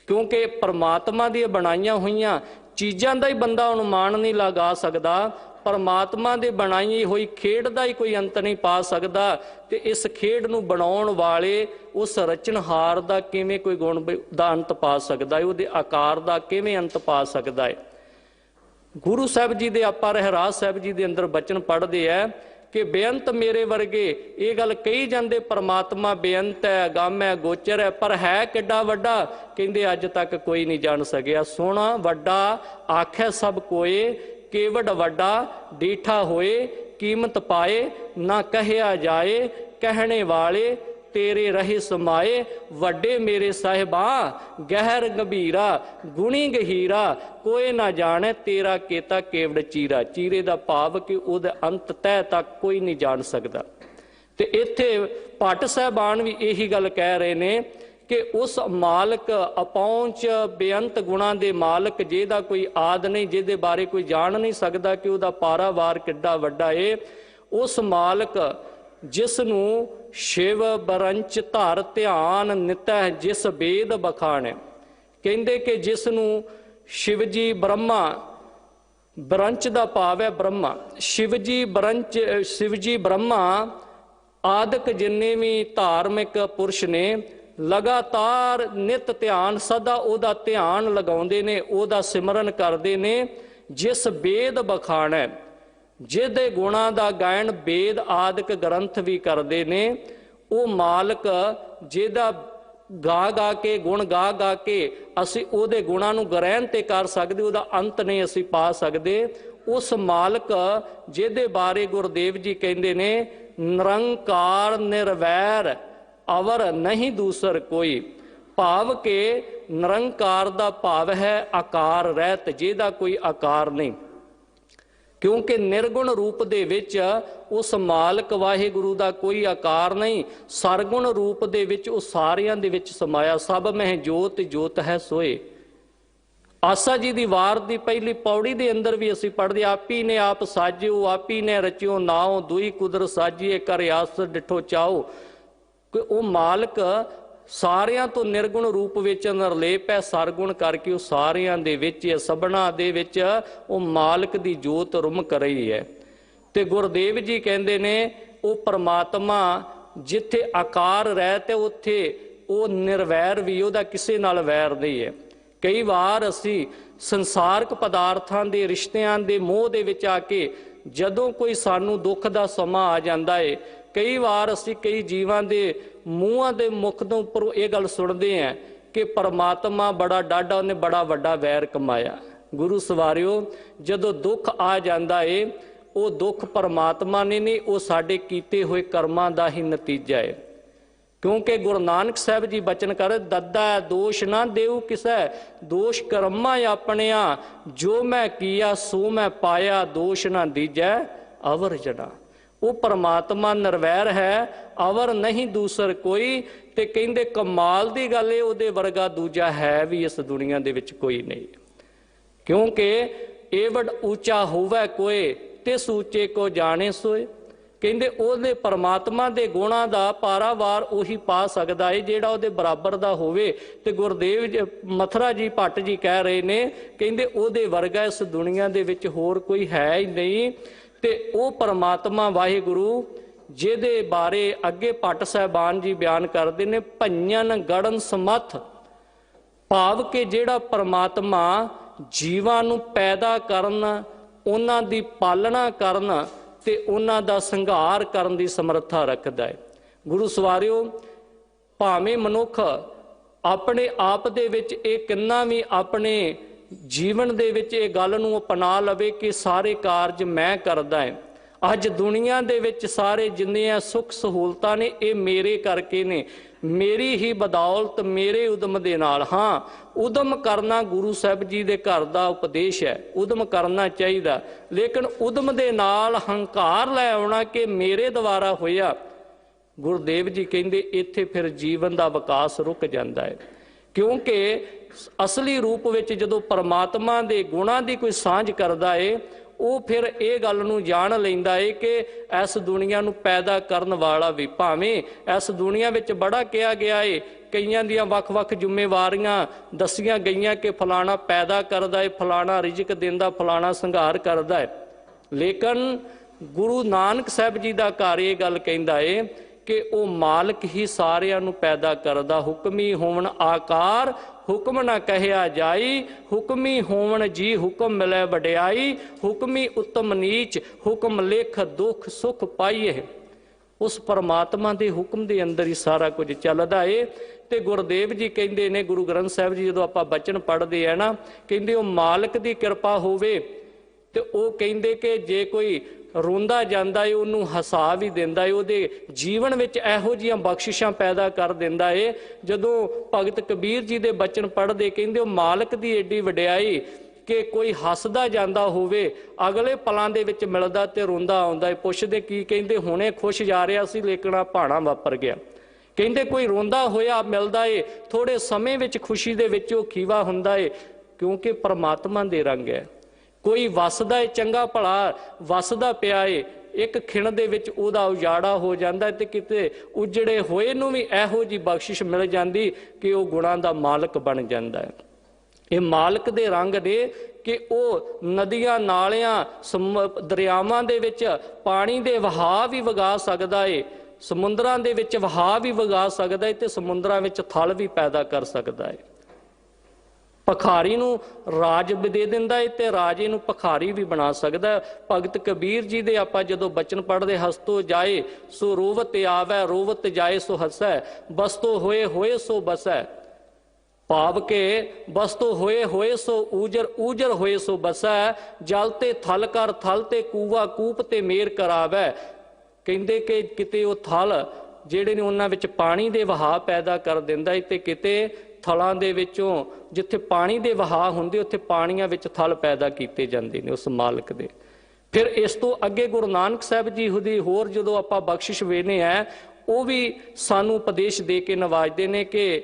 ਕਿਉਂਕਿ ਪਰਮਾਤਮਾ ਦੀਆਂ ਬਣਾਈਆਂ ਹੋਈਆਂ ਚੀਜ਼ਾਂ ਦਾ ਹੀ ਬੰਦਾ ਅਨੁਮਾਨ ਨਹੀਂ ਲਗਾ ਸਕਦਾ, ਪਰਮਾਤਮਾ ਦੇ ਬਣਾਈ ਹੋਈ ਖੇਡ ਦਾ ਹੀ ਕੋਈ ਅੰਤ ਨਹੀਂ ਪਾ ਸਕਦਾ। ਤੇ ਇਸ ਖੇਡ ਨੂੰ ਬਣਾਉਣ ਵਾਲੇ ਉਸ ਰਚਨਹਾਰ ਦਾ ਕਿਵੇਂ ਕੋਈ ਗੁਣ ਦਾ ਅੰਤ ਪਾ ਸਕਦਾ ਹੈ, ਉਹਦੇ ਆਕਾਰ ਦਾ ਕਿਵੇਂ ਅੰਤ ਪਾ ਸਕਦਾ ਹੈ। ਗੁਰੂ ਸਾਹਿਬ ਜੀ ਦੇ ਆਪਾਂ ਰਹਿਰਾਸ ਸਾਹਿਬ ਜੀ ਦੇ ਅੰਦਰ ਬਚਨ ਪੜ੍ਹਦੇ ਆ ਕਿ ਬੇਅੰਤ ਮੇਰੇ ਵਰਗੇ, ਇਹ ਗੱਲ ਕਹੀ ਜਾਂਦੇ ਪਰਮਾਤਮਾ ਬੇਅੰਤ ਹੈ, ਅਗੰਮ ਹੈ, ਗੋਚਰ ਹੈ, ਪਰ ਹੈ ਕਿੱਡਾ ਵੱਡਾ, ਕਹਿੰਦੇ ਅੱਜ ਤੱਕ ਕੋਈ ਨਹੀਂ ਜਾਣ ਸਕਿਆ। ਸੋਹਣਾ ਵੱਡਾ ਆਖੈ ਸਭ ਕੋਏ, ਕੇਵਡ ਵੱਡਾ ਡੀਠਾ ਹੋਏ, ਕੀਮਤ ਪਾਏ ਨਾ ਕਹਿਆ ਜਾਏ, ਕਹਿਣੇ ਵਾਲੇ ਤੇਰੇ ਰਹੇ ਸਮਾਏ। ਵੱਡੇ ਮੇਰੇ ਸਾਹਿਬਾਂ ਗਹਿਰ ਗੰਭੀਰਾ, ਗੁਣੀ ਗਹੀਰਾ, ਕੋਈ ਨਾ ਜਾਣੇ ਤੇਰਾ ਕੀਤਾ ਕੇਵੜ ਚੀਰਾ। ਚੀਰੇ ਦਾ ਭਾਵ ਕਿ ਉਹਦਾ ਅੰਤ ਤਹਿ ਤੱਕ ਕੋਈ ਨਹੀਂ ਜਾਣ ਸਕਦਾ। ਤੇ ਇੱਥੇ ਭੱਟ ਸਾਹਿਬਾਨ ਵੀ ਇਹੀ ਗੱਲ ਕਹਿ ਰਹੇ ਨੇ ਕਿ ਉਸ ਮਾਲਕ ਅਪਹੁੰਚ ਬੇਅੰਤ ਗੁਣਾਂ ਦੇ ਮਾਲਕ, ਜਿਹਦਾ ਕੋਈ ਆਦ ਨਹੀਂ, ਜਿਹਦੇ ਬਾਰੇ ਕੋਈ ਜਾਣ ਨਹੀਂ ਸਕਦਾ ਕਿ ਉਹਦਾ ਪਾਰਾਵਾਰ ਕਿੱਡਾ ਵੱਡਾ ਏ, ਉਸ ਮਾਲਕ ਜਿਸ ਨੂੰ ਸ਼ਿਵ ਬਰੰਚ ਧਰ ਧਿਆਨ ਨਿਤੈ ਜਿਸ ਵੇਦ ਬਖਾਣ, ਕਹਿੰਦੇ ਕਿ ਜਿਸ ਨੂੰ ਸ਼ਿਵ ਜੀ ਬ੍ਰਹਮਾ, ਬਰੰਚ ਦਾ ਭਾਵ ਹੈ ਬ੍ਰਹਮਾ, ਸ਼ਿਵ ਜੀ ਬ੍ਰਹਮਾ ਆਦਿਕ ਜਿੰਨੇ ਵੀ ਧਾਰਮਿਕ ਪੁਰਸ਼ ਨੇ ਲਗਾਤਾਰ ਨਿਤ ਧਿਆਨ ਸਦਾ ਉਹਦਾ ਧਿਆਨ ਲਗਾਉਂਦੇ ਨੇ, ਉਹਦਾ ਸਿਮਰਨ ਕਰਦੇ ਨੇ। ਜਿਸ ਵੇਦ ਬਖਾਣ ਹੈ, ਜਿਹਦੇ ਗੁਣਾਂ ਦਾ ਗਾਇਨ ਵੇਦ ਆਦਿਕ ਗ੍ਰੰਥ ਵੀ ਕਰਦੇ ਨੇ, ਉਹ ਮਾਲਕ ਜਿਹਦਾ ਗਾ ਕੇ ਗੁਣ ਗਾ ਕੇ ਅਸੀਂ ਉਹਦੇ ਗੁਣਾਂ ਨੂੰ ਗ੍ਰਹਿਣ ਤੇ ਕਰ ਸਕਦੇ, ਉਹਦਾ ਅੰਤ ਨਹੀਂ ਅਸੀਂ ਪਾ ਸਕਦੇ। ਉਸ ਮਾਲਕ ਜਿਹਦੇ ਬਾਰੇ ਗੁਰਦੇਵ ਜੀ ਕਹਿੰਦੇ ਨੇ ਨਿਰੰਕਾਰ ਨਿਰਵੈਰ ਅਵਰ ਨਹੀਂ ਦੂਸਰ ਕੋਈ, ਭਾਵ ਕਿ ਨਿਰੰਕਾਰ ਦਾ ਭਾਵ ਹੈ ਆਕਾਰ ਰਹਿਤ, ਜਿਹਦਾ ਕੋਈ ਆਕਾਰ ਨਹੀਂ। ਕਿਉਂਕਿ ਨਿਰਗੁਣ ਰੂਪ ਦੇ ਵਿੱਚ ਉਸ ਮਾਲਕ ਵਾਹਿਗੁਰੂ ਦਾ ਕੋਈ ਆਕਾਰ ਨਹੀਂ, ਸਰਗੁਣ ਰੂਪ ਦੇ ਵਿੱਚ ਉਹ ਸਾਰਿਆਂ ਦੇ ਵਿੱਚ ਸਮਾਇਆ। ਸਭ ਮਹਿ ਜੋਤ ਜੋਤ ਹੈ ਸੋਏ। ਆਸਾ ਜੀ ਦੀ ਵਾਰ ਦੀ ਪਹਿਲੀ ਪੌੜੀ ਦੇ ਅੰਦਰ ਵੀ ਅਸੀਂ ਪੜ੍ਹਦੇ, ਆਪੀ ਨੇ ਆਪ ਸਾਜਿਓ, ਆਪੀ ਨੇ ਰਚਿਓ ਨਾਉ, ਦੁਈ ਕੁਦਰ ਸਾਜੀਏ ਕਰ ਆਸ ਡਿਠੋ ਚਾਓ। ਕਿ ਉਹ ਮਾਲਕ ਸਾਰਿਆਂ ਤੋਂ ਨਿਰਗੁਣ ਰੂਪ ਵਿੱਚ ਨਿਰਲੇਪ ਹੈ, ਸਰਗੁਣ ਕਰਕੇ ਉਹ ਸਾਰਿਆਂ ਦੇ ਵਿੱਚ, ਸਭਨਾ ਦੇ ਵਿੱਚ ਉਹ ਮਾਲਕ ਦੀ ਜੋਤ ਰੁਮਕ ਰਹੀ ਹੈ। ਤੇ ਗੁਰਦੇਵ ਜੀ ਕਹਿੰਦੇ ਨੇ ਉਹ ਪਰਮਾਤਮਾ ਜਿੱਥੇ ਆਕਾਰ ਰਹਿਤ ਹੈ ਉੱਥੇ ਉਹ ਨਿਰਵੈਰ ਵੀ, ਉਹਦਾ ਕਿਸੇ ਨਾਲ ਵੈਰ ਨਹੀਂ ਹੈ। ਕਈ ਵਾਰ ਅਸੀਂ ਸੰਸਾਰਕ ਪਦਾਰਥਾਂ ਦੇ ਰਿਸ਼ਤਿਆਂ ਦੇ ਮੋਹ ਦੇ ਵਿੱਚ ਆ ਕੇ ਜਦੋਂ ਕੋਈ ਸਾਨੂੰ ਦੁੱਖ ਦਾ ਸਮਾਂ ਆ ਜਾਂਦਾ ਹੈ, ਕਈ ਵਾਰ ਅਸੀਂ ਕਈ ਜੀਵਾਂ ਦੇ ਮੂੰਹਾਂ ਦੇ ਮੁਖ ਤੋਂ ਉੱਪਰ ਇਹ ਗੱਲ ਸੁਣਦੇ ਹਾਂ ਕਿ ਪਰਮਾਤਮਾ ਬੜਾ ਡਾਢਾ, ਉਹਨੇ ਬੜਾ ਵੱਡਾ ਵੈਰ ਕਮਾਇਆ। ਗੁਰੂ ਸਵਾਰਿਓ, ਜਦੋਂ ਦੁੱਖ ਆ ਜਾਂਦਾ ਏ ਉਹ ਦੁੱਖ ਪਰਮਾਤਮਾ ਨੇ ਨਹੀਂ, ਉਹ ਸਾਡੇ ਕੀਤੇ ਹੋਏ ਕਰਮਾਂ ਦਾ ਹੀ ਨਤੀਜਾ ਹੈ। ਕਿਉਂਕਿ ਗੁਰੂ ਨਾਨਕ ਸਾਹਿਬ ਜੀ ਬਚਨ ਕਰ, ਦੱਦਾ ਦੋਸ਼ ਨਾ ਦੇਉ ਕਿਸੈ, ਦੋਸ਼ ਕਰਮਾਂ ਆਪਣਿਆ, ਜੋ ਮੈਂ ਕੀਆ ਸੋ ਮੈਂ ਪਾਇਆ, ਦੋਸ਼ ਨਾ ਦੀਜੈ ਅਵਰ ਜਣਾ। ਉਹ ਪਰਮਾਤਮਾ ਨਿਰਵੈਰ ਹੈ, ਅਵਰ ਨਹੀਂ ਦੂਸਰ ਕੋਈ। ਤੇ ਕਹਿੰਦੇ ਕਮਾਲ ਦੀ ਗੱਲ ਇਹ, ਉਹਦੇ ਵਰਗਾ ਦੂਜਾ ਹੈ ਵੀ ਇਸ ਦੁਨੀਆ ਦੇ ਵਿੱਚ ਕੋਈ ਨਹੀਂ। ਕਿਉਂਕਿ ਏਵਡ ਉੱਚਾ ਹੋਵੇ ਕੋਏ, ਤਿਸ ਉੱਚੇ ਕੋ ਜਾਣੇ ਸੋਏ। ਕਹਿੰਦੇ ਉਹਦੇ ਪਰਮਾਤਮਾ ਦੇ ਗੁਣਾਂ ਦਾ ਪਾਰਾਵਾਰ ਉਹੀ ਪਾ ਸਕਦਾ ਹੈ ਜਿਹੜਾ ਉਹਦੇ ਬਰਾਬਰ ਦਾ ਹੋਵੇ। ਤੇ ਗੁਰਦੇਵ ਮਥੁਰਾ ਜੀ ਭੱਟ ਜੀ ਕਹਿ ਰਹੇ ਨੇ, ਕਹਿੰਦੇ ਉਹਦੇ ਵਰਗਾ ਇਸ ਦੁਨੀਆ ਦੇ ਵਿੱਚ ਹੋਰ ਕੋਈ ਹੈ ਹੀ ਨਹੀਂ। ਤੇ ਉਹ ਪਰਮਾਤਮਾ ਵਾਹਿਗੁਰੂ ਜਿਹਦੇ ਬਾਰੇ ਅੱਗੇ ਭੱਟ ਸਾਹਿਬਾਨ ਜੀ ਬਿਆਨ ਕਰਦੇ ਨੇ, ਭੰਜਨ ਗੜਨ ਸਮੱਥ, ਭਾਵ ਕਿ ਜਿਹੜਾ ਪਰਮਾਤਮਾ ਜੀਵਾਂ ਨੂੰ ਪੈਦਾ ਕਰਨ, ਉਹਨਾਂ ਦੀ ਪਾਲਣਾ ਕਰਨ ਤੇ ਉਹਨਾਂ ਦਾ ਸੰਘਾਰ ਕਰਨ ਦੀ ਸਮਰੱਥਾ ਰੱਖਦਾ ਹੈ। ਗੁਰੂ ਸਵਾਰਿਓ, ਭਾਵੇਂ ਮਨੁੱਖ ਆਪਣੇ ਆਪ ਦੇ ਵਿੱਚ ਇਹ ਕਿੰਨਾ ਵੀ ਆਪਣੇ ਜੀਵਨ ਦੇ ਵਿੱਚ ਇਹ ਗੱਲ ਨੂੰ ਅਪਣਾ ਲਵੇ ਕਿ ਸਾਰੇ ਕਾਰਜ ਮੈਂ ਕਰਦਾ ਹੈ। ਅੱਜ ਦੁਨੀਆ ਦੇ ਵਿੱਚ ਸਾਰੇ ਜਿੰਨੀਆਂ ਸੁੱਖ ਸਹੂਲਤਾਂ ਨੇ ਇਹ ਮੇਰੇ ਕਰਕੇ ਨੇ, ਮੇਰੀ ਹੀ ਬਦੌਲਤ, ਮੇਰੇ ਉਦਮ ਦੇ ਨਾਲ। ਹਾਂ, ਉਦਮ ਕਰਨਾ ਗੁਰੂ ਸਾਹਿਬ ਜੀ ਦੇ ਘਰ ਦਾ ਉਪਦੇਸ਼ ਹੈ, ਉਦਮ ਕਰਨਾ ਚਾਹੀਦਾ, ਲੇਕਿਨ ਉਦਮ ਦੇ ਨਾਲ ਹੰਕਾਰ ਲੈ ਆਉਣਾ ਕਿ ਮੇਰੇ ਦੁਆਰਾ ਹੋਇਆ, ਗੁਰਦੇਵ ਜੀ ਕਹਿੰਦੇ ਇੱਥੇ ਫਿਰ ਜੀਵਨ ਦਾ ਵਿਕਾਸ ਰੁਕ ਜਾਂਦਾ ਹੈ। ਕਿਉਂਕਿ ਅਸਲੀ ਰੂਪ ਵਿੱਚ ਜਦੋਂ ਪਰਮਾਤਮਾ ਦੇ ਗੁਣਾਂ ਦੀ ਕੋਈ ਸਾਂਝ ਕਰਦਾ ਏ, ਉਹ ਫਿਰ ਇਹ ਗੱਲ ਨੂੰ ਜਾਣ ਲੈਂਦਾ ਏ ਕਿ ਇਸ ਦੁਨੀਆ ਨੂੰ ਪੈਦਾ ਕਰਨ ਵਾਲਾ ਵੀ, ਭਾਵੇਂ ਇਸ ਦੁਨੀਆ ਵਿੱਚ ਬੜਾ ਕਿਹਾ ਗਿਆ ਏ, ਕਈਆਂ ਦੀਆਂ ਵੱਖ-ਵੱਖ ਜ਼ਿੰਮੇਵਾਰੀਆਂ ਦੱਸੀਆਂ ਗਈਆਂ ਕਿ ਫਲਾਣਾ ਪੈਦਾ ਕਰਦਾ ਏ, ਫਲਾਣਾ ਰਿਜ਼ਕ ਦਿੰਦਾ, ਫਲਾਣਾ ਸੰਘਾਰ ਕਰਦਾ ਹੈ, ਲੇਕਿਨ ਗੁਰੂ ਨਾਨਕ ਸਾਹਿਬ ਜੀ ਦਾ ਘਰ ਇਹ ਗੱਲ ਕਹਿੰਦਾ ਏ ਕਿ ਉਹ ਮਾਲਕ ਹੀ ਸਾਰਿਆਂ ਨੂੰ ਪੈਦਾ ਕਰਦਾ। ਹੁਕਮੀ ਹੋਵਣ ਆਕਾਰ, ਹੁਕਮ ਨਾ ਕਹਿਆ ਜਾਈ, ਹੁਕਮੀ ਹੋਵਣ ਜੀ ਹੁਕਮ ਮਿਲੇ ਵਡਿਆਈ, ਹੁਕਮੀ ਉੱਤਮ ਨੀਚ, ਹੁਕਮ ਲਿਖ ਦੁੱਖ ਸੁਖ ਪਾਈਏ। ਉਸ ਪਰਮਾਤਮਾ ਦੇ ਹੁਕਮ ਦੇ ਅੰਦਰ ਹੀ ਸਾਰਾ ਕੁਝ ਚੱਲਦਾ ਏ। ਤੇ ਗੁਰਦੇਵ ਜੀ ਕਹਿੰਦੇ ਨੇ, ਗੁਰੂ ਗ੍ਰੰਥ ਸਾਹਿਬ ਜੀ ਜਦੋਂ ਆਪਾਂ ਬਚਨ ਪੜ੍ਹਦੇ ਆ ਨਾ, ਕਹਿੰਦੇ ਉਹ ਮਾਲਕ ਦੀ ਕਿਰਪਾ ਹੋਵੇ ਤੇ ਉਹ ਕਹਿੰਦੇ ਕਿ ਜੇ ਕੋਈ ਰੋਂਦਾ ਜਾਂਦਾ ਏ ਉਹਨੂੰ ਹਸਾ ਵੀ ਦਿੰਦਾ ਏ, ਉਹਦੇ ਜੀਵਨ ਵਿੱਚ ਇਹੋ ਜਿਹੀਆਂ ਬਖਸ਼ਿਸ਼ਾਂ ਪੈਦਾ ਕਰ ਦਿੰਦਾ ਏ। ਜਦੋਂ ਭਗਤ ਕਬੀਰ ਜੀ ਦੇ ਬਚਨ ਪੜ੍ਹਦੇ, ਕਹਿੰਦੇ ਉਹ ਮਾਲਕ ਦੀ ਏਡੀ ਵਡਿਆਈ ਕਿ ਕੋਈ ਹੱਸਦਾ ਜਾਂਦਾ ਹੋਵੇ, ਅਗਲੇ ਪਲਾਂ ਦੇ ਵਿੱਚ ਮਿਲਦਾ ਤੇ ਰੋਂਦਾ ਆਉਂਦਾ ਏ। ਪੁੱਛਦੇ ਕੀ? ਕਹਿੰਦੇ ਹੁਣੇ ਖੁਸ਼ ਜਾ ਰਿਹਾ ਸੀ ਲੇਕਿਨ ਆ ਭਾਣਾ ਵਾਪਰ ਗਿਆ। ਕਹਿੰਦੇ ਕੋਈ ਰੋਂਦਾ ਹੋਇਆ ਮਿਲਦਾ ਏ, ਥੋੜੇ ਸਮੇਂ ਵਿੱਚ ਖੁਸ਼ੀ ਦੇ ਵਿੱਚ ਉਹ ਖੀਵਾ ਹੁੰਦਾ ਏ, ਕਿਉਂਕਿ ਪਰਮਾਤਮਾ ਦੇ ਰੰਗ ਹੈ। ਕੋਈ ਵਸਦਾ ਏ, ਚੰਗਾ ਭਲਾ ਵਸਦਾ ਪਿਆ ਏ, ਇੱਕ ਖਿਣ ਦੇ ਵਿੱਚ ਉਹਦਾ ਉਜਾੜਾ ਹੋ ਜਾਂਦਾ ਤੇ ਕਿਤੇ ਉਜੜੇ ਹੋਏ ਨੂੰ ਵੀ ਇਹੋ ਜਿਹੀ ਬਖਸ਼ਿਸ਼ ਮਿਲ ਜਾਂਦੀ ਕਿ ਉਹ ਗੁਣਾਂ ਦਾ ਮਾਲਕ ਬਣ ਜਾਂਦਾ ਹੈ। ਇਹ ਮਾਲਕ ਦੇ ਰੰਗ ਨੇ ਕਿ ਉਹ ਨਦੀਆਂ ਨਾਲਿਆਂ ਦਰਿਆਵਾਂ ਦੇ ਵਿੱਚ ਪਾਣੀ ਦੇ ਵਹਾਅ ਵੀ ਵਗਾ ਸਕਦਾ ਏ, ਸਮੁੰਦਰਾਂ ਦੇ ਵਿੱਚ ਵਹਾਅ ਵੀ ਵਗਾ ਸਕਦਾ ਏ ਤੇ ਸਮੁੰਦਰਾਂ ਵਿੱਚ ਥਲ ਵੀ ਪੈਦਾ ਕਰ ਸਕਦਾ ਏ। ਭਖਾਰੀ ਨੂੰ ਰਾਜ ਵੀ ਦੇ ਦਿੰਦਾ ਏ ਤੇ ਰਾਜੇ ਨੂੰ ਭਖਾਰੀ ਵੀ ਬਣਾ ਸਕਦਾ। ਭਗਤ ਕਬੀਰ ਜੀ ਦੇ ਆਪਾਂ ਜਦੋਂ ਬਚਨ ਪੜ੍ਹਦੇ, ਹਸਤੋ ਜਾਏ ਸੋ ਰੋਵਤ ਆਵੈ, ਰੋਵਤ ਜਾਏ ਸੋ ਹਸੈ, ਬਸਤੋ ਹੋਏ ਹੋਏ ਸੋ ਬਸੈ, ਭਾਵ ਕੇ ਬਸਤੋ ਹੋਏ ਹੋਏ ਸੋ ਊਜਰ, ਊਜਰ ਹੋਏ ਸੋ ਬਸੈ, ਜਲ ਤੇ ਥਲ ਕਰ ਥਲ ਤੇ ਕੂਵਾ, ਕੂਪ ਤੇ ਮੇਰ ਕਰਾਵੈ। ਕਹਿੰਦੇ ਕਿ ਕਿਤੇ ਉਹ ਥਲ ਜਿਹੜੇ ਨੇ ਉਹਨਾਂ ਵਿੱਚ ਪਾਣੀ ਦੇ ਵਹਾਅ ਪੈਦਾ ਕਰ ਦਿੰਦਾ ਏ ਤੇ ਕਿਤੇ ਥਲਾਂ ਦੇ ਵਿੱਚੋਂ ਜਿੱਥੇ ਪਾਣੀ ਦੇ ਵਹਾਅ ਹੁੰਦੇ ਉੱਥੇ ਪਾਣੀਆਂ ਵਿੱਚ ਥਲ ਪੈਦਾ ਕੀਤੇ ਜਾਂਦੇ ਨੇ ਉਸ ਮਾਲਕ ਦੇ। ਫਿਰ ਇਸ ਤੋਂ ਅੱਗੇ ਗੁਰੂ ਨਾਨਕ ਸਾਹਿਬ ਜੀ ਦੀ ਹੋਰ ਜਦੋਂ ਆਪਾਂ ਬਖਸ਼ਿਸ਼ ਵੇਖਦੇ ਆ, ਉਹ ਵੀ ਸਾਨੂੰ ਉਪਦੇਸ਼ ਦੇ ਕੇ ਨਵਾਜਦੇ ਨੇ ਕਿ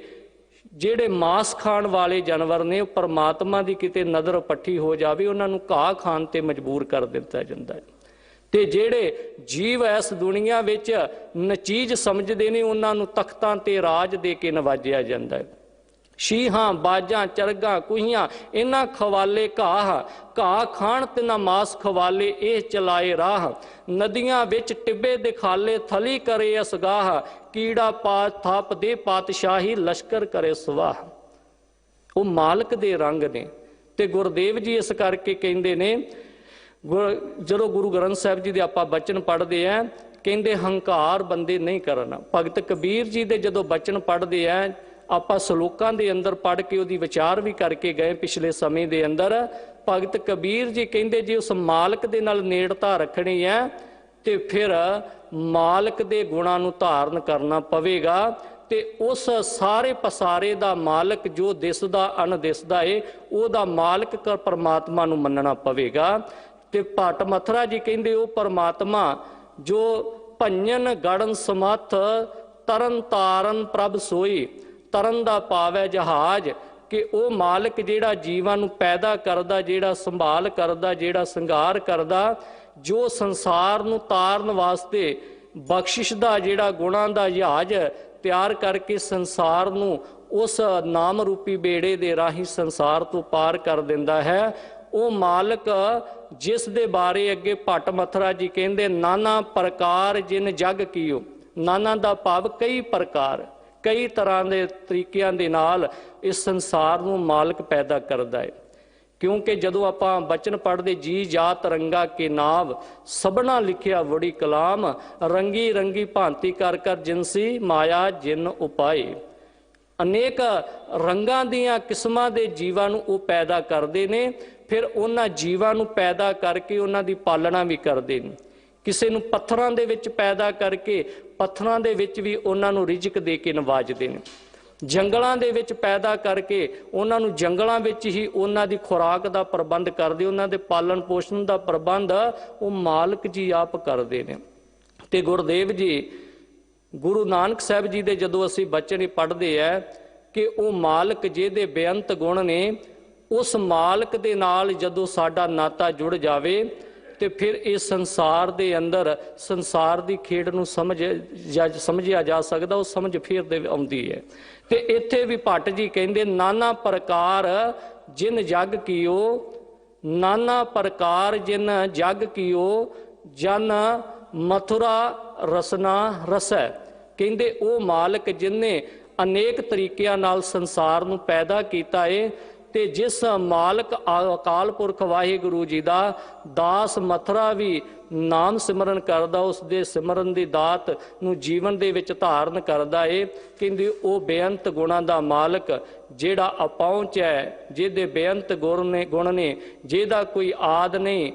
ਜਿਹੜੇ ਮਾਸ ਖਾਣ ਵਾਲੇ ਜਾਨਵਰ ਨੇ, ਉਹ ਪਰਮਾਤਮਾ ਦੀ ਕਿਤੇ ਨਜ਼ਰ ਪੱਠੀ ਹੋ ਜਾਵੇ ਉਹਨਾਂ ਨੂੰ ਘਾਹ ਖਾਣ ਤੇ ਮਜਬੂਰ ਕਰ ਦਿੱਤਾ ਜਾਂਦਾ ਹੈ। ਤੇ ਜਿਹੜੇ ਜੀਵ ਇਸ ਦੁਨੀਆ ਵਿੱਚ ਨਚੀਜ਼ ਸਮਝਦੇ ਨੇ ਉਹਨਾਂ ਨੂੰ ਤਖਤਾਂ ਤੇ ਰਾਜ ਦੇ ਕੇ ਨਵਾਜਿਆ ਜਾਂਦਾ ਹੈ। ਸ਼ੀਹਾਂ ਬਾਜਾਂ ਚਰਗਾਂ ਕੁਹੀਆਂ ਇਹਨਾਂ ਖਵਾਲੇ ਘਾਹ, ਘਾਹ ਖਾਣ ਤੇ ਨਾ ਮਾਸ ਖਵਾਲੇ ਇਹ ਚਲਾਏ ਰਾਹ, ਨਦੀਆਂ ਵਿੱਚ ਟਿੱਬੇ ਦਿਖਾਲੇ ਥਲੀ ਕਰੇ ਅਸਗਾਹ, ਕੀੜਾ ਪਾਤ ਥਾਪ ਦੇ ਪਾਤਸ਼ਾਹੀ ਲਸ਼ਕਰ ਕਰੇ ਸਵਾਹ। ਉਹ ਮਾਲਕ ਦੇ ਰੰਗ ਨੇ। ਤੇ ਗੁਰਦੇਵ ਜੀ ਇਸ ਕਰਕੇ ਕਹਿੰਦੇ ਨੇ, ਜਦੋਂ ਗੁਰੂ ਗ੍ਰੰਥ ਸਾਹਿਬ ਜੀ ਦੇ ਆਪਾਂ ਬਚਨ ਪੜ੍ਹਦੇ ਆ, ਕਹਿੰਦੇ ਹੰਕਾਰ ਬੰਦੇ ਨਹੀਂ ਕਰਨਾ। ਭਗਤ ਕਬੀਰ ਜੀ ਦੇ ਜਦੋਂ ਬਚਨ ਪੜ੍ਹਦੇ ਆ, ਆਪਾਂ ਸਲੋਕਾਂ ਦੇ ਅੰਦਰ ਪੜ੍ਹ ਕੇ ਉਹਦੀ ਵਿਚਾਰ ਵੀ ਕਰਕੇ ਗਏ ਪਿਛਲੇ ਸਮੇਂ ਦੇ ਅੰਦਰ। ਭਗਤ ਕਬੀਰ ਜੀ ਕਹਿੰਦੇ ਜੇ ਉਸ ਮਾਲਕ ਦੇ ਨਾਲ ਨੇੜਤਾ ਰੱਖਣੀ ਹੈ ਤੇ ਫਿਰ ਮਾਲਕ ਦੇ ਗੁਣਾਂ ਨੂੰ ਧਾਰਨ ਕਰਨਾ ਪਵੇਗਾ ਤੇ ਉਸ ਸਾਰੇ ਪਸਾਰੇ ਦਾ ਮਾਲਕ ਜੋ ਦਿਸਦਾ ਅਣਦਿਸਦਾ ਏ, ਉਹਦਾ ਮਾਲਕ ਪਰਮਾਤਮਾ ਨੂੰ ਮੰਨਣਾ ਪਵੇਗਾ। ਤੇ ਭੱਟ ਮਥੁਰਾ ਜੀ ਕਹਿੰਦੇ ਉਹ ਪਰਮਾਤਮਾ ਜੋ ਭੰਜਨ ਗੜਨ ਸਮੱਥ, ਤਰਨ ਤਾਰਨ ਪ੍ਰਭ ਸੋਈ, ਤਰਨ ਦਾ ਪਾਵੈ ਜਹਾਜ਼, ਕਿ ਉਹ ਮਾਲਕ ਜਿਹੜਾ ਜੀਵਾਂ ਨੂੰ ਪੈਦਾ ਕਰਦਾ, ਜਿਹੜਾ ਸੰਭਾਲ ਕਰਦਾ, ਜਿਹੜਾ ਸੰਘਾਰ ਕਰਦਾ, ਜੋ ਸੰਸਾਰ ਨੂੰ ਤਾਰਨ ਵਾਸਤੇ ਬਖਸ਼ਿਸ਼ ਦਾ ਜਿਹੜਾ ਗੁਣਾਂ ਦਾ ਜਹਾਜ਼ ਤਿਆਰ ਕਰਕੇ ਸੰਸਾਰ ਨੂੰ ਉਸ ਨਾਮ ਰੂਪੀ ਬੇੜੇ ਦੇ ਰਾਹੀਂ ਸੰਸਾਰ ਤੋਂ ਪਾਰ ਕਰ ਦਿੰਦਾ ਹੈ, ਉਹ ਮਾਲਕ ਜਿਸ ਦੇ ਬਾਰੇ ਅੱਗੇ ਭੱਟ ਮਥੁਰਾ ਜੀ ਕਹਿੰਦੇ ਨਾਨਾ ਪ੍ਰਕਾਰ ਜਿਨ ਜਗ ਕੀਓ। ਨਾਨਾ ਦਾ ਭਾਵ ਕਈ ਪ੍ਰਕਾਰ, ਕਈ ਤਰ੍ਹਾਂ ਦੇ ਤਰੀਕਿਆਂ ਦੇ ਨਾਲ ਇਸ ਸੰਸਾਰ ਨੂੰ ਮਾਲਕ ਪੈਦਾ ਕਰਦਾ ਹੈ। ਕਿਉਂਕਿ ਜਦੋਂ ਆਪਾਂ ਬਚਨ ਪੜ੍ਹਦੇ, ਜੀ ਜਾਤ ਰੰਗਾ ਕੇ ਨਾਵ ਸਭਨਾ ਲਿਖਿਆ ਵੜੀ ਕਲਾਮ, ਰੰਗੀ ਰੰਗੀ ਭਾਂਤੀ ਕਰ ਕਰ ਜਿਨਸੀ ਮਾਇਆ ਜਿਨ ਉਪਾਏ। अनेक रंगां दीयां किस्मां दे जीवां नूं वो पैदा करदे ने, फिर उन्हां जीवां नूं पैदा करके उन्हां दी पालना भी करदे ने। किसी नूं पत्थरां दे विच पैदा करके पत्थरां दे विच भी उन्हां नूं रिजक दे के नवाजदे ने। जंगलां दे विच पैदा करके उन्हां नूं जंगलां विच ही उन्हां दी खुराक दा प्रबंध करदे, उन्हां दे पालन पोषण दा प्रबंध वो मालक जी आप करदे ने। ते गुरुदेव जी गुरु नानक साहब जी दे जदों असीं बचन पढ़दे है कि वो मालक जिहदे बेअंत गुण ने, उस मालक दे नाल जदों साडा नाता जुड़ जावे तो फिर इस संसार दे अंदर संसार दी खेड नूं समझिया जा सकदा, वो समझ फिर दे आउंदी है। ते इत्थे भी भट्ट जी कहंदे नाना प्रकार जिन जग कीओ, नाना प्रकार जिन जग कीओ, जन मथुरा रसना रसै। कहंदे ओ मालक जिन्ने अनेक तरीकिਆਂ नाल संसार नूं पैदा कीता है, ते जिस मालक अकाल पुरख वाहिगुरू जी दा दास मथुरा भी नाम सिमरन करदा, उस दे सिमरन दी दात नूं जीवन दे विच धारण करदा है। कहंदे ओ बेअंत गुणां दा मालक जिहड़ा अपहुंच है, जिहदे बेअंत गुण ने, जिहदा कोई आद नहीं,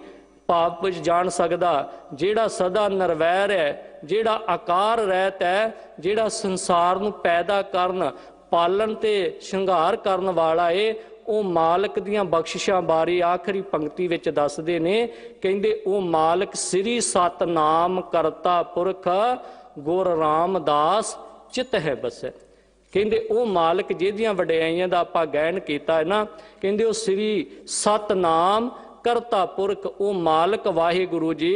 पाप जान सकदा, जिहड़ा सदा निर्वैर है, जिहड़ा आकार रहत है, जिहड़ा संसार नूं पैदा करन पालन ते शृंगार करन वाला है, वो मालक दियां बख्शिशां बारे आखिरी पंक्ति विच दसदे ने। कहंदे ओ मालक श्री सतनाम करता पुरख गुर रामदास चित है बसै। कहंदे ओ मालक जिहदियां वडियाइयां दा आपां गैन कीता है ना, कहंदे ओ श्री सतनाम करता पुरख, ओ मालक वाहिगुरू जी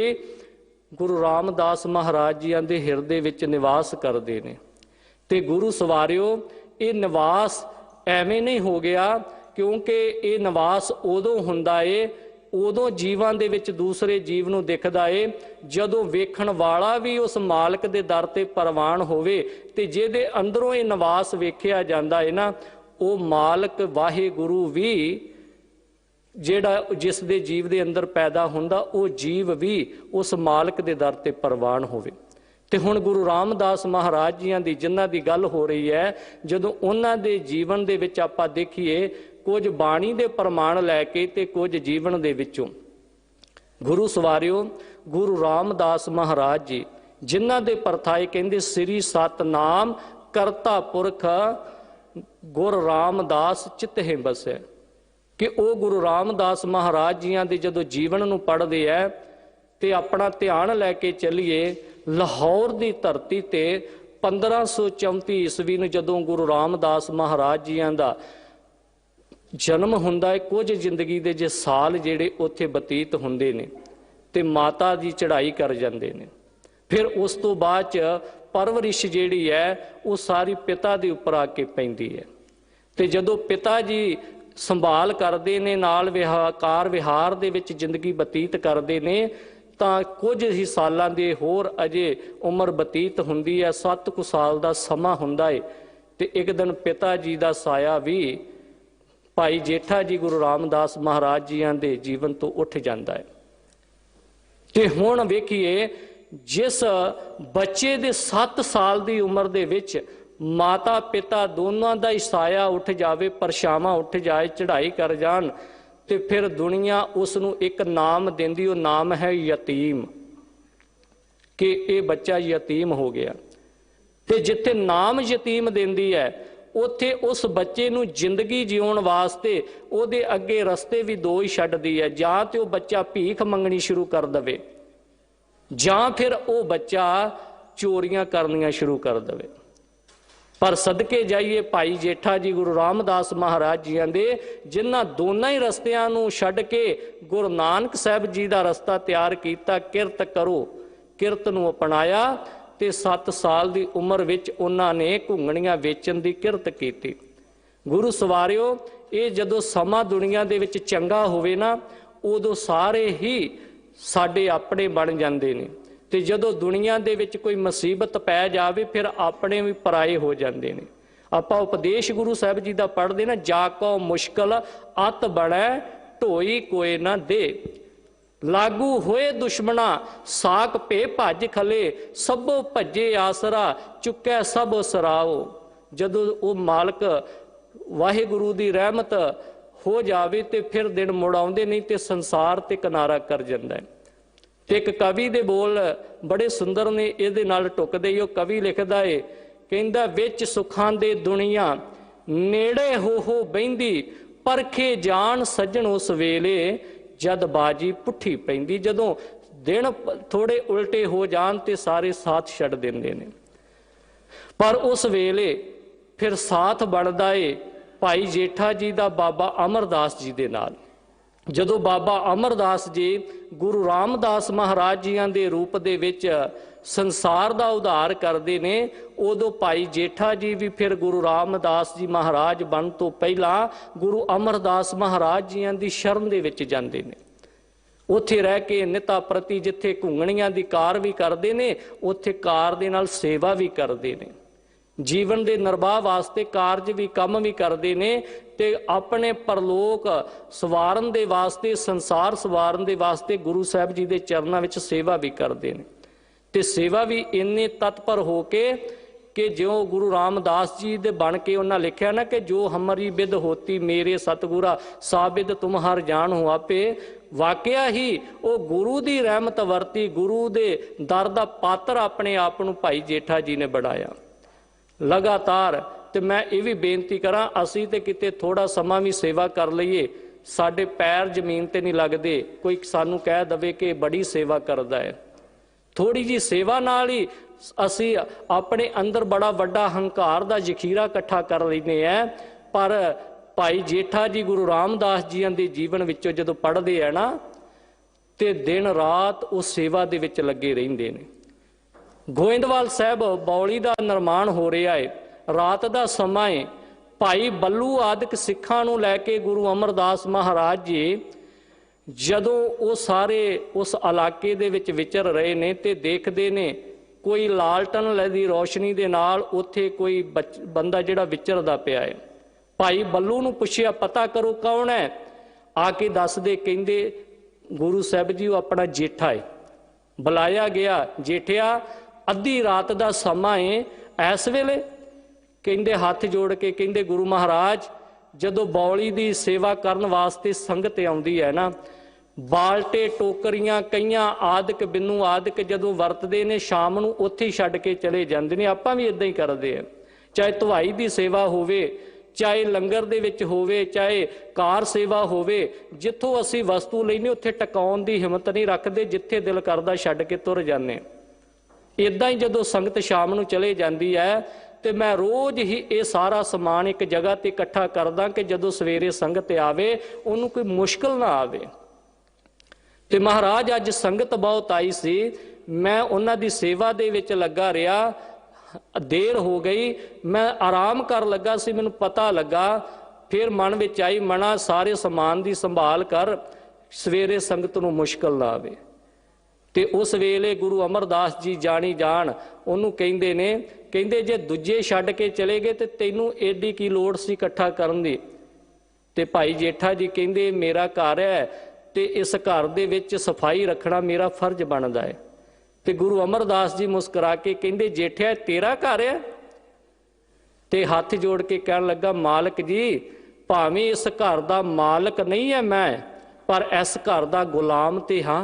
गुरु रामदास महाराज जी दे हिरदे विच निवास करदे ने। ते गुरु सवारियो ये निवास एवें नहीं हो गया, क्योंकि ये निवास उदों हुंदा है, उदों जीवां दे विच दूसरे जीव नूं दिखदा है जदों वेखण वाला भी उस मालक दे दर ते परवान होवे, ते जिहदे अंदरों ये निवास वेखिया जांदा है ना, वो मालक वाहिगुरू भी जिहड़ा जिस दे जीव दे अंदर पैदा हुंदा, वो जीव भी उस मालक दे दर ते परवान होवे। ते हुण गुरु रामदास महाराज जियां दी जिन्हां दी गल हो रही है, जदों उन्हां दे जीवन दे विच आपां देखीए कुछ बाणी दे प्रमाण लैके ते कुछ जीवन दे विचों, गुरु सवारियो गुरु रामदास महाराज जी जिन्हां दे परथाए कहंदे श्री सतनाम करता पुरख गुर रामदास चित है बसै। कि वो गुरु रामदास महाराज जियां दे जदों जीवन नूं पढ़दे है ते अपना ध्यान लैके चलीए लाहौर दी धरती ते 1534 ईस्वी नूं जदों गुरु रामदास महाराज जियां दा जन्म हुंदा है, कुछ जिंदगी दे जे साल जिहड़े उत्थे बतीत हुंदे ने ते माता दी चढ़ाई कर जांदे ने। फिर उस तो बाद च परवरिश जिहड़ी है वो सारी पिता दे उपर आके पैंदी है। ते जदों पिता जी संभाल करते ने, नाल कार विहार दे विच जिंदगी बतीत करते ने, तां कुछ ही सालां दे होर अजे उम्र बतीत हुंदी है, 7 कुछ साल दा समा हुंदा है। ते एक दिन पिता जी दा साया भी भाई जेठा जी गुरु रामदास महाराज जियां दे जीवन तो उठ जाता है। ते हुण वेखीए जिस बच्चे दे 7 साल की उम्र दे विच माता पिता दोनों का ही साया उठ जाए, परछावां उठ जाए, चढ़ाई कर जान, तो फिर दुनिया उसनूं एक नाम देंदी, वो नाम है यतीम, कि ये बच्चा यतीम हो गया। तो जिथे नाम यतीम देंदी है उत्थे उस बच्चे नूं जिंदगी जीउण वास्ते उहदे अगे रस्ते भी 2 ही छड्डदी है, जां तो वह बच्चा भीख मंगनी शुरू कर दवे, जां फिर वो बच्चा चोरियां करनियां शुरू कर दवे। पर सदके जाइए भाई जेठा जी गुरु रामदास महाराज जी दे जिन्हां दोनों ही रस्तियां नूं छड्ड के गुरु नानक साहब जी का रस्ता तैयार किया, किरत करो, किरत नूं अपनाया, ते 7 साल की उम्र विच उन्हां ने घुंगणियां वेचण की किरत की। गुरु सवारियो ये जदों समा दुनिया दे विच चंगा होवे ना, उदों सारे ही साडे अपने बन जांदे ने, ते जदों दुनिया दे विच कोई मुसीबत पै जावे फिर अपने भी पराए हो जाते हैं। आपां उपदेश गुरु साहब जी का पढ़ते ना, जाको मुश्किल अत बनै ढोई कोई ना दे, लागू होए दुश्मना साक पे भज खले, सबो भजे आसरा चुकै सब सराओ। जदों वो मालक वाहिगुरू की रहमत हो जावे तो फिर दिन मुड़ आउंदे नहीं, तो संसार ते किनारा कर जाता है। तो एक कवि दे बोल बड़े सुंदर ने, इहदे नाल टुकदे ही कवि लिखदा है, कहंदा विच सुखां दे दुनिया नेड़े हो बहिंदी, परखे जान सज्जण उस वेले जद बाजी पुठी पैंदी। जदों दिन थोड़े उल्टे हो जान ते सारे साथ छड़ दिंदे ने, पर उस वेले फिर साथ बनदा है भाई जेठा जी का बाबा अमरदास जी दे नाल। जदों बाबा अमरदास जी गुरु रामदास महाराज जियां दे रूप दे विच संसार दा उद्धार करते ने, उदों भाई जेठा जी भी फिर गुरु रामदास जी महाराज बन तो पहला गुरु अमरदास महाराज जियां दी शरण दे विच जांदे ने। उत्थे रह के निता प्रति जिथे घुंगणियां दी कार भी करते ने, उत्थे कार दे नाल सेवा भी करते ने। जीवन के निर्वाह वास्ते कारज भी काम भी करते हैं, ते अपने परलोक सवारन दे वास्ते, संसार सवारन दे वास्ते गुरु साहब जी के चरणों में सेवा भी करते हैं। ते सेवा भी इन्ने तत्पर हो के जो गुरु रामदास जी दे बन के उन्हें लिखा ना कि जो हमारी बिद होती मेरे सतगुरा साबिद तुम हर जान हो आपे। वाकया ही वो गुरु की रहमत वरती, गुरु दे दर दा पात्र अपने आप को भाई जेठा जी ने बनाया लगातार। तो मैं ये भी बेनती करा, असी तो किते थोड़ा समा भी सेवा कर लीए, साडे पैर जमीन ते नहीं लगते, कोई सानू कह दवे कि बड़ी सेवा करदा है। थोड़ी जी सेवा नाल ही असी अपने अंदर बड़ा वड्डा हंकार दा जखीरा इकट्ठा कर लैंदे हैं। पर भाई जेठा जी गुरु रामदास जी के जीवन विचों जदों पढ़ते हैं ना, तो दिन रात उस सेवा दे विच लगे रहिंदे ने। गोइंदवाल साहब बौली का निर्माण हो रहा है, रात का समा है, भाई बल्लू आदिक सिखां नूं लैके गुरु अमरदास महाराज जी जदों वो सारे उस इलाके दे विच विचर रहे ने, ते देखते ने कोई लालटन दी रोशनी दे नाल उत्थे कोई बंदा जिहड़ा विचरदा पिया है। भाई बल्लू नूं पुछया पता करो कौन है, आके दस दे, कहंदे गुरु साहब जी वो अपना जेठा है। बुलाया गया, जेठिया अद्धी रात का समा है, इस वेले कहंदे हाथ जोड़ के कहंदे गुरु महाराज जदों बौली की सेवा करने वास्ते संगत आउंदी है ना, बाल्टे टोकरियां कईयां आदਿਕ बिन्नू आदਿਕ जदों वरतदे ने शाम नूं उत्थे ही छड्ड के चले जांदे ने। आपां भी इदां ही करदे हैं, चाहे धुआई की सेवा होवे, चाहे लंगर दे विच होवे, चाहे कार सेवा होवे, जिथों असीं वस्तु लैने उत्थे टकाउण दी हिम्मत नहीं रखते, जिथे दिल करदा छड्ड के तुर जाने। इदां ही जदों संगत शाम नूं चले जांदी है, तो मैं रोज़ ही ये सारा समान एक जगह ते इकट्ठा करदा कि जदों सवेरे संगत आवे उन्होंने कोई मुश्किल ना आवे। तो महाराज अज संगत बहुत आई सी, मैं उन्हां दी सेवा दे विच लगा रहा, देर हो गई, मैं आराम कर लगा सी, मैनूं पता लगा, फिर मन विच आई मना सारे समान की संभाल कर, सवेरे संगत नूं मुश्किल ना आवे। ते उस वेले गुरु अमरदास जी जानी जान उन्होंने कहिंदे ने, कहिंदे जे दूजे छड्ड के चले गए तो तैनूं एडी की लोड़ सी इकट्ठा करन दी। ते भाई जेठा जी कहिंदे मेरा घर है, तो इस घर दे विच सफाई रखना मेरा फर्ज बनता है। तो गुरु अमरदास जी मुस्कुरा के कहिंदे जेठिया तेरा घर है, तो हाथ जोड़ के कहन लगा मालक जी भावें इस घर का मालक नहीं है मैं, पर इस घर का गुलाम तो हाँ,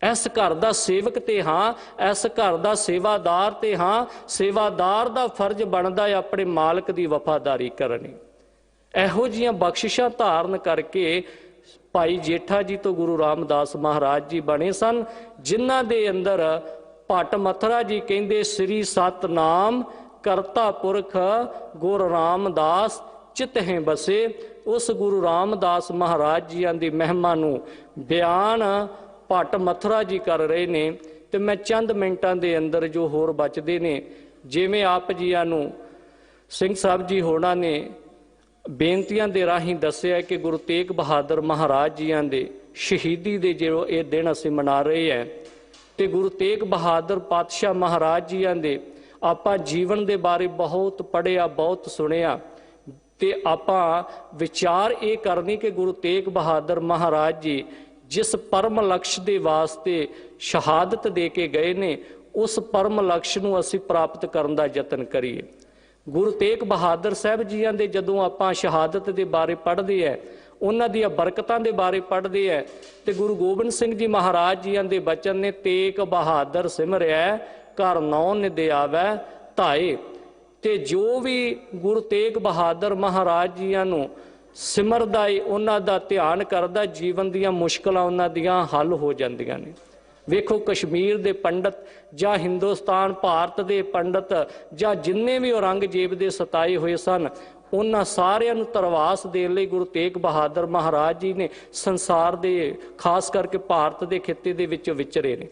इस घर का सेवक तो हाँ, इस घर का सेवादार तो हाँ। सेवादार का फर्ज बनता है अपने मालक की वफादारी करनी। इहो जिहियां बख्शिशां धारण करके भाई जेठा जी तो गुरु रामदास महाराज जी बने सन, जिन्हां दे अंदर भट्ट मथुरा जी कहिंदे श्री सतनाम करता पुरख गुरु रामदास चित हैं बसे। उस गुरु रामदास महाराज जियां दी महिमा नूं बयान भट्ट मथुरा जी कर रहे ने, तो मैं चंद मिनटां दे अंदर जो होर बचदे ने, जिवें आप जियां नूं सिंह साहब जी होना ने बेनतियां दे राही दस्सिया कि गुरु तेग बहादुर महाराज जियां दे शहीदी दे जो ये दिन असीं मना रहे हैं, तो गुरु तेग बहादुर पातशाह महाराज जियां दे आपां जीवन दे बारे बहुत पढ़िया, बहुत सुनिया, तो आपां विचार ये करनी कि गुरु तेग बहादुर महाराज जी जिस परम लक्ष्य के वास्ते शहादत दे के गए ने, उस परम लक्ष्य नूं असीं प्राप्त करन दा यतन करिए। गुरु तेग बहादुर साहब जियां दे जदों आपां शहादत दे बारे पढ़दे है, उन्हां दीआं बरकतां दे बारे पढ़दे है, ते गुरु गोबिंद सिंह जी महाराज जियां दे बचन ने तेग बहादुर सिमरिया घर नौ निद आवै धाए। ते जो भी गुरु तेग बहादुर महाराज जियां नूं सिमरदा है, उन्हां दा ध्यान करदा, जीवन दीआं मुश्किलां उन्हां दीआं हल हो जांदियां ने। वेखो कश्मीर दे पंडित जां हिंदुस्तान भारत दे पंडित जां जिन्ने भी औरंगजेब दे सताए हुए सन, उन्हां सारिਆਂ ਨੂੰ ਧਰਵਾਸ ਦੇਣ ਲਈ गुरु तेग बहादुर महाराज जी ने संसार दे खास करके भारत दे खित्ते दे विच विचरे ने।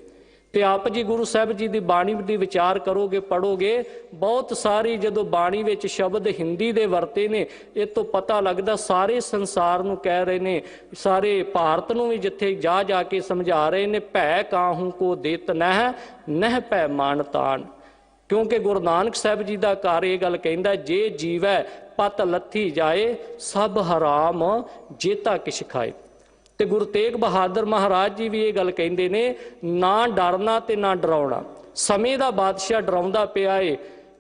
ते आप जी गुरु साहब जी की बाणी दी विचार करोगे पढ़ोगे, बहुत सारी जदों बाणी विच शब्द हिंदी दे वरते ने, इस तो पता लगदा सारे संसार नूं कह रहे ने, सारे भारत नूं भी जिथे जा जा के समझा रहे ने, भै काहू को देत नह भै मान तान। क्योंकि गुरु नानक साहब जी का घर ये गल कहंदा, जे जीवै पत लथी जाए सब हराम जेता किश खाए। ते गुरु तेग बहादुर महाराज जी भी ये गल कहंदे ने, ना डरना ते ना डराउणा। समय दा बादशाह डराउंदा पिया है।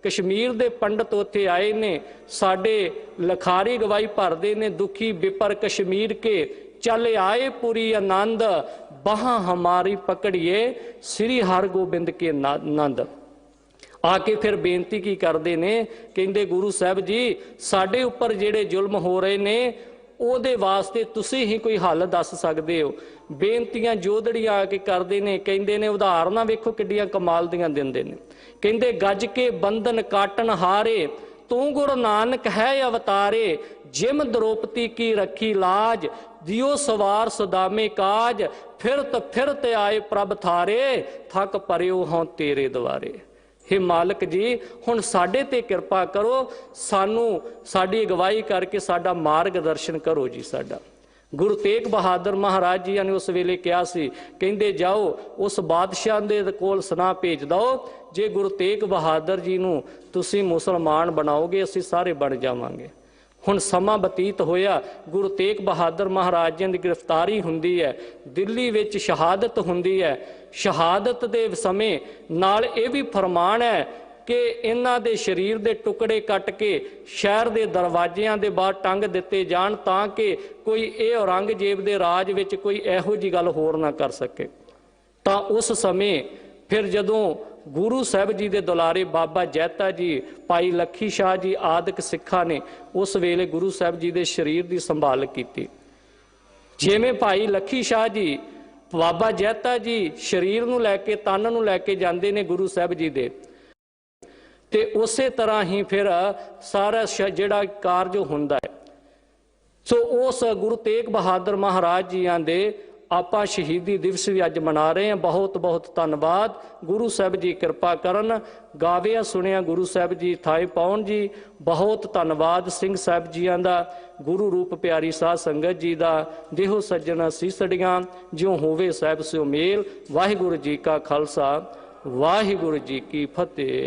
कश्मीर दे पंडित उत्थे आए ने, साडे लखारी गवाही भरदे ने, दुखी विपर कश्मीर के चल आए पूरी आनंद, बाहां हमारी पकड़िए श्री हर गोबिंद के नंद। आके फिर बेनती की करते ने, कहते गुरु साहब जी साडे उपर जिहड़े जुल्म हो रहे ने ਉਹਦੇ वास्ते तुसी ही कोई हल दस सकते हो। बेनतियां जोधड़ियां आके करते ने, कहते ने उदाहरणा वेखो किड्डियां कमाल दियां दिंदे ने। कहते गज के बंधन काटन हारे तू गुरु नानक है अवतारे, जिम द्रौपदी की रखी लाज दियो सवार सदामे काज, फिरत आए प्रभ थारे थक परियो हों तेरे द्वारे। हे मालिक जी हुण साडे ते किरपा करो, सानू साडी अगवाई करके साडा मार्गदर्शन करो जी साडा। गुरु तेग बहादुर महाराज जी ने उस वेले कहा सी, कहंदे जाओ उस बादशाह दे कोल सुना भेज दो, जे गुरु तेग बहादुर जी नूं तुसीं मुसलमान बनाओगे असीं सारे बन जावांगे। हुण समा बतीत होया, गुरु तेग बहादुर महाराज जी की गिरफ्तारी हुंदी है, दिल्ली विच शहादत हुंदी है। शहादत दे समय नाल ये भी फरमान है कि इन्हां दे शरीर दे टुकड़े कट के शहर दे दरवाजियां दे बाहर टंग दिते जाण, तां कि कोई ये औरंगजेब दे राज विच कोई इहो जी गल होर ना कर सके। तां उस समय फिर जदों गुरु साहब जी दे दुलारे बाबा जैता जी, भाई लखी शाह जी आदਿਕ सिखा ने उस वेले गुरु साहब जी दे शरीर की संभाल की। जिवें भाई लखी शाह जी बाबा जैता जी शरीर नूं लैके तन नूं लैके जांदे ने गुरु साहब जी दे, ते उस तरह ही फिर सारा जिहड़ा कारज हुंदा है। सो उस गुरु तेग बहादुर महाराज जियां दे आपां शहीदी दिवस भी अज मना रहे हैं। बहुत बहुत धन्यवाद। गुरु साहब जी कृपा करन। गाविया सुनिया गुरु साहब जी थाए पाउण जी। बहुत धन्यवाद सिंह साहब जियां दा, गुरु रूप प्यारी साध संगत जी दा। देहो सज्जन सीसड़ियां ज्यों होवे साहब स्यो मेल। वाहिगुरु जी का खालसा वाहिगुरु जी की फतेह।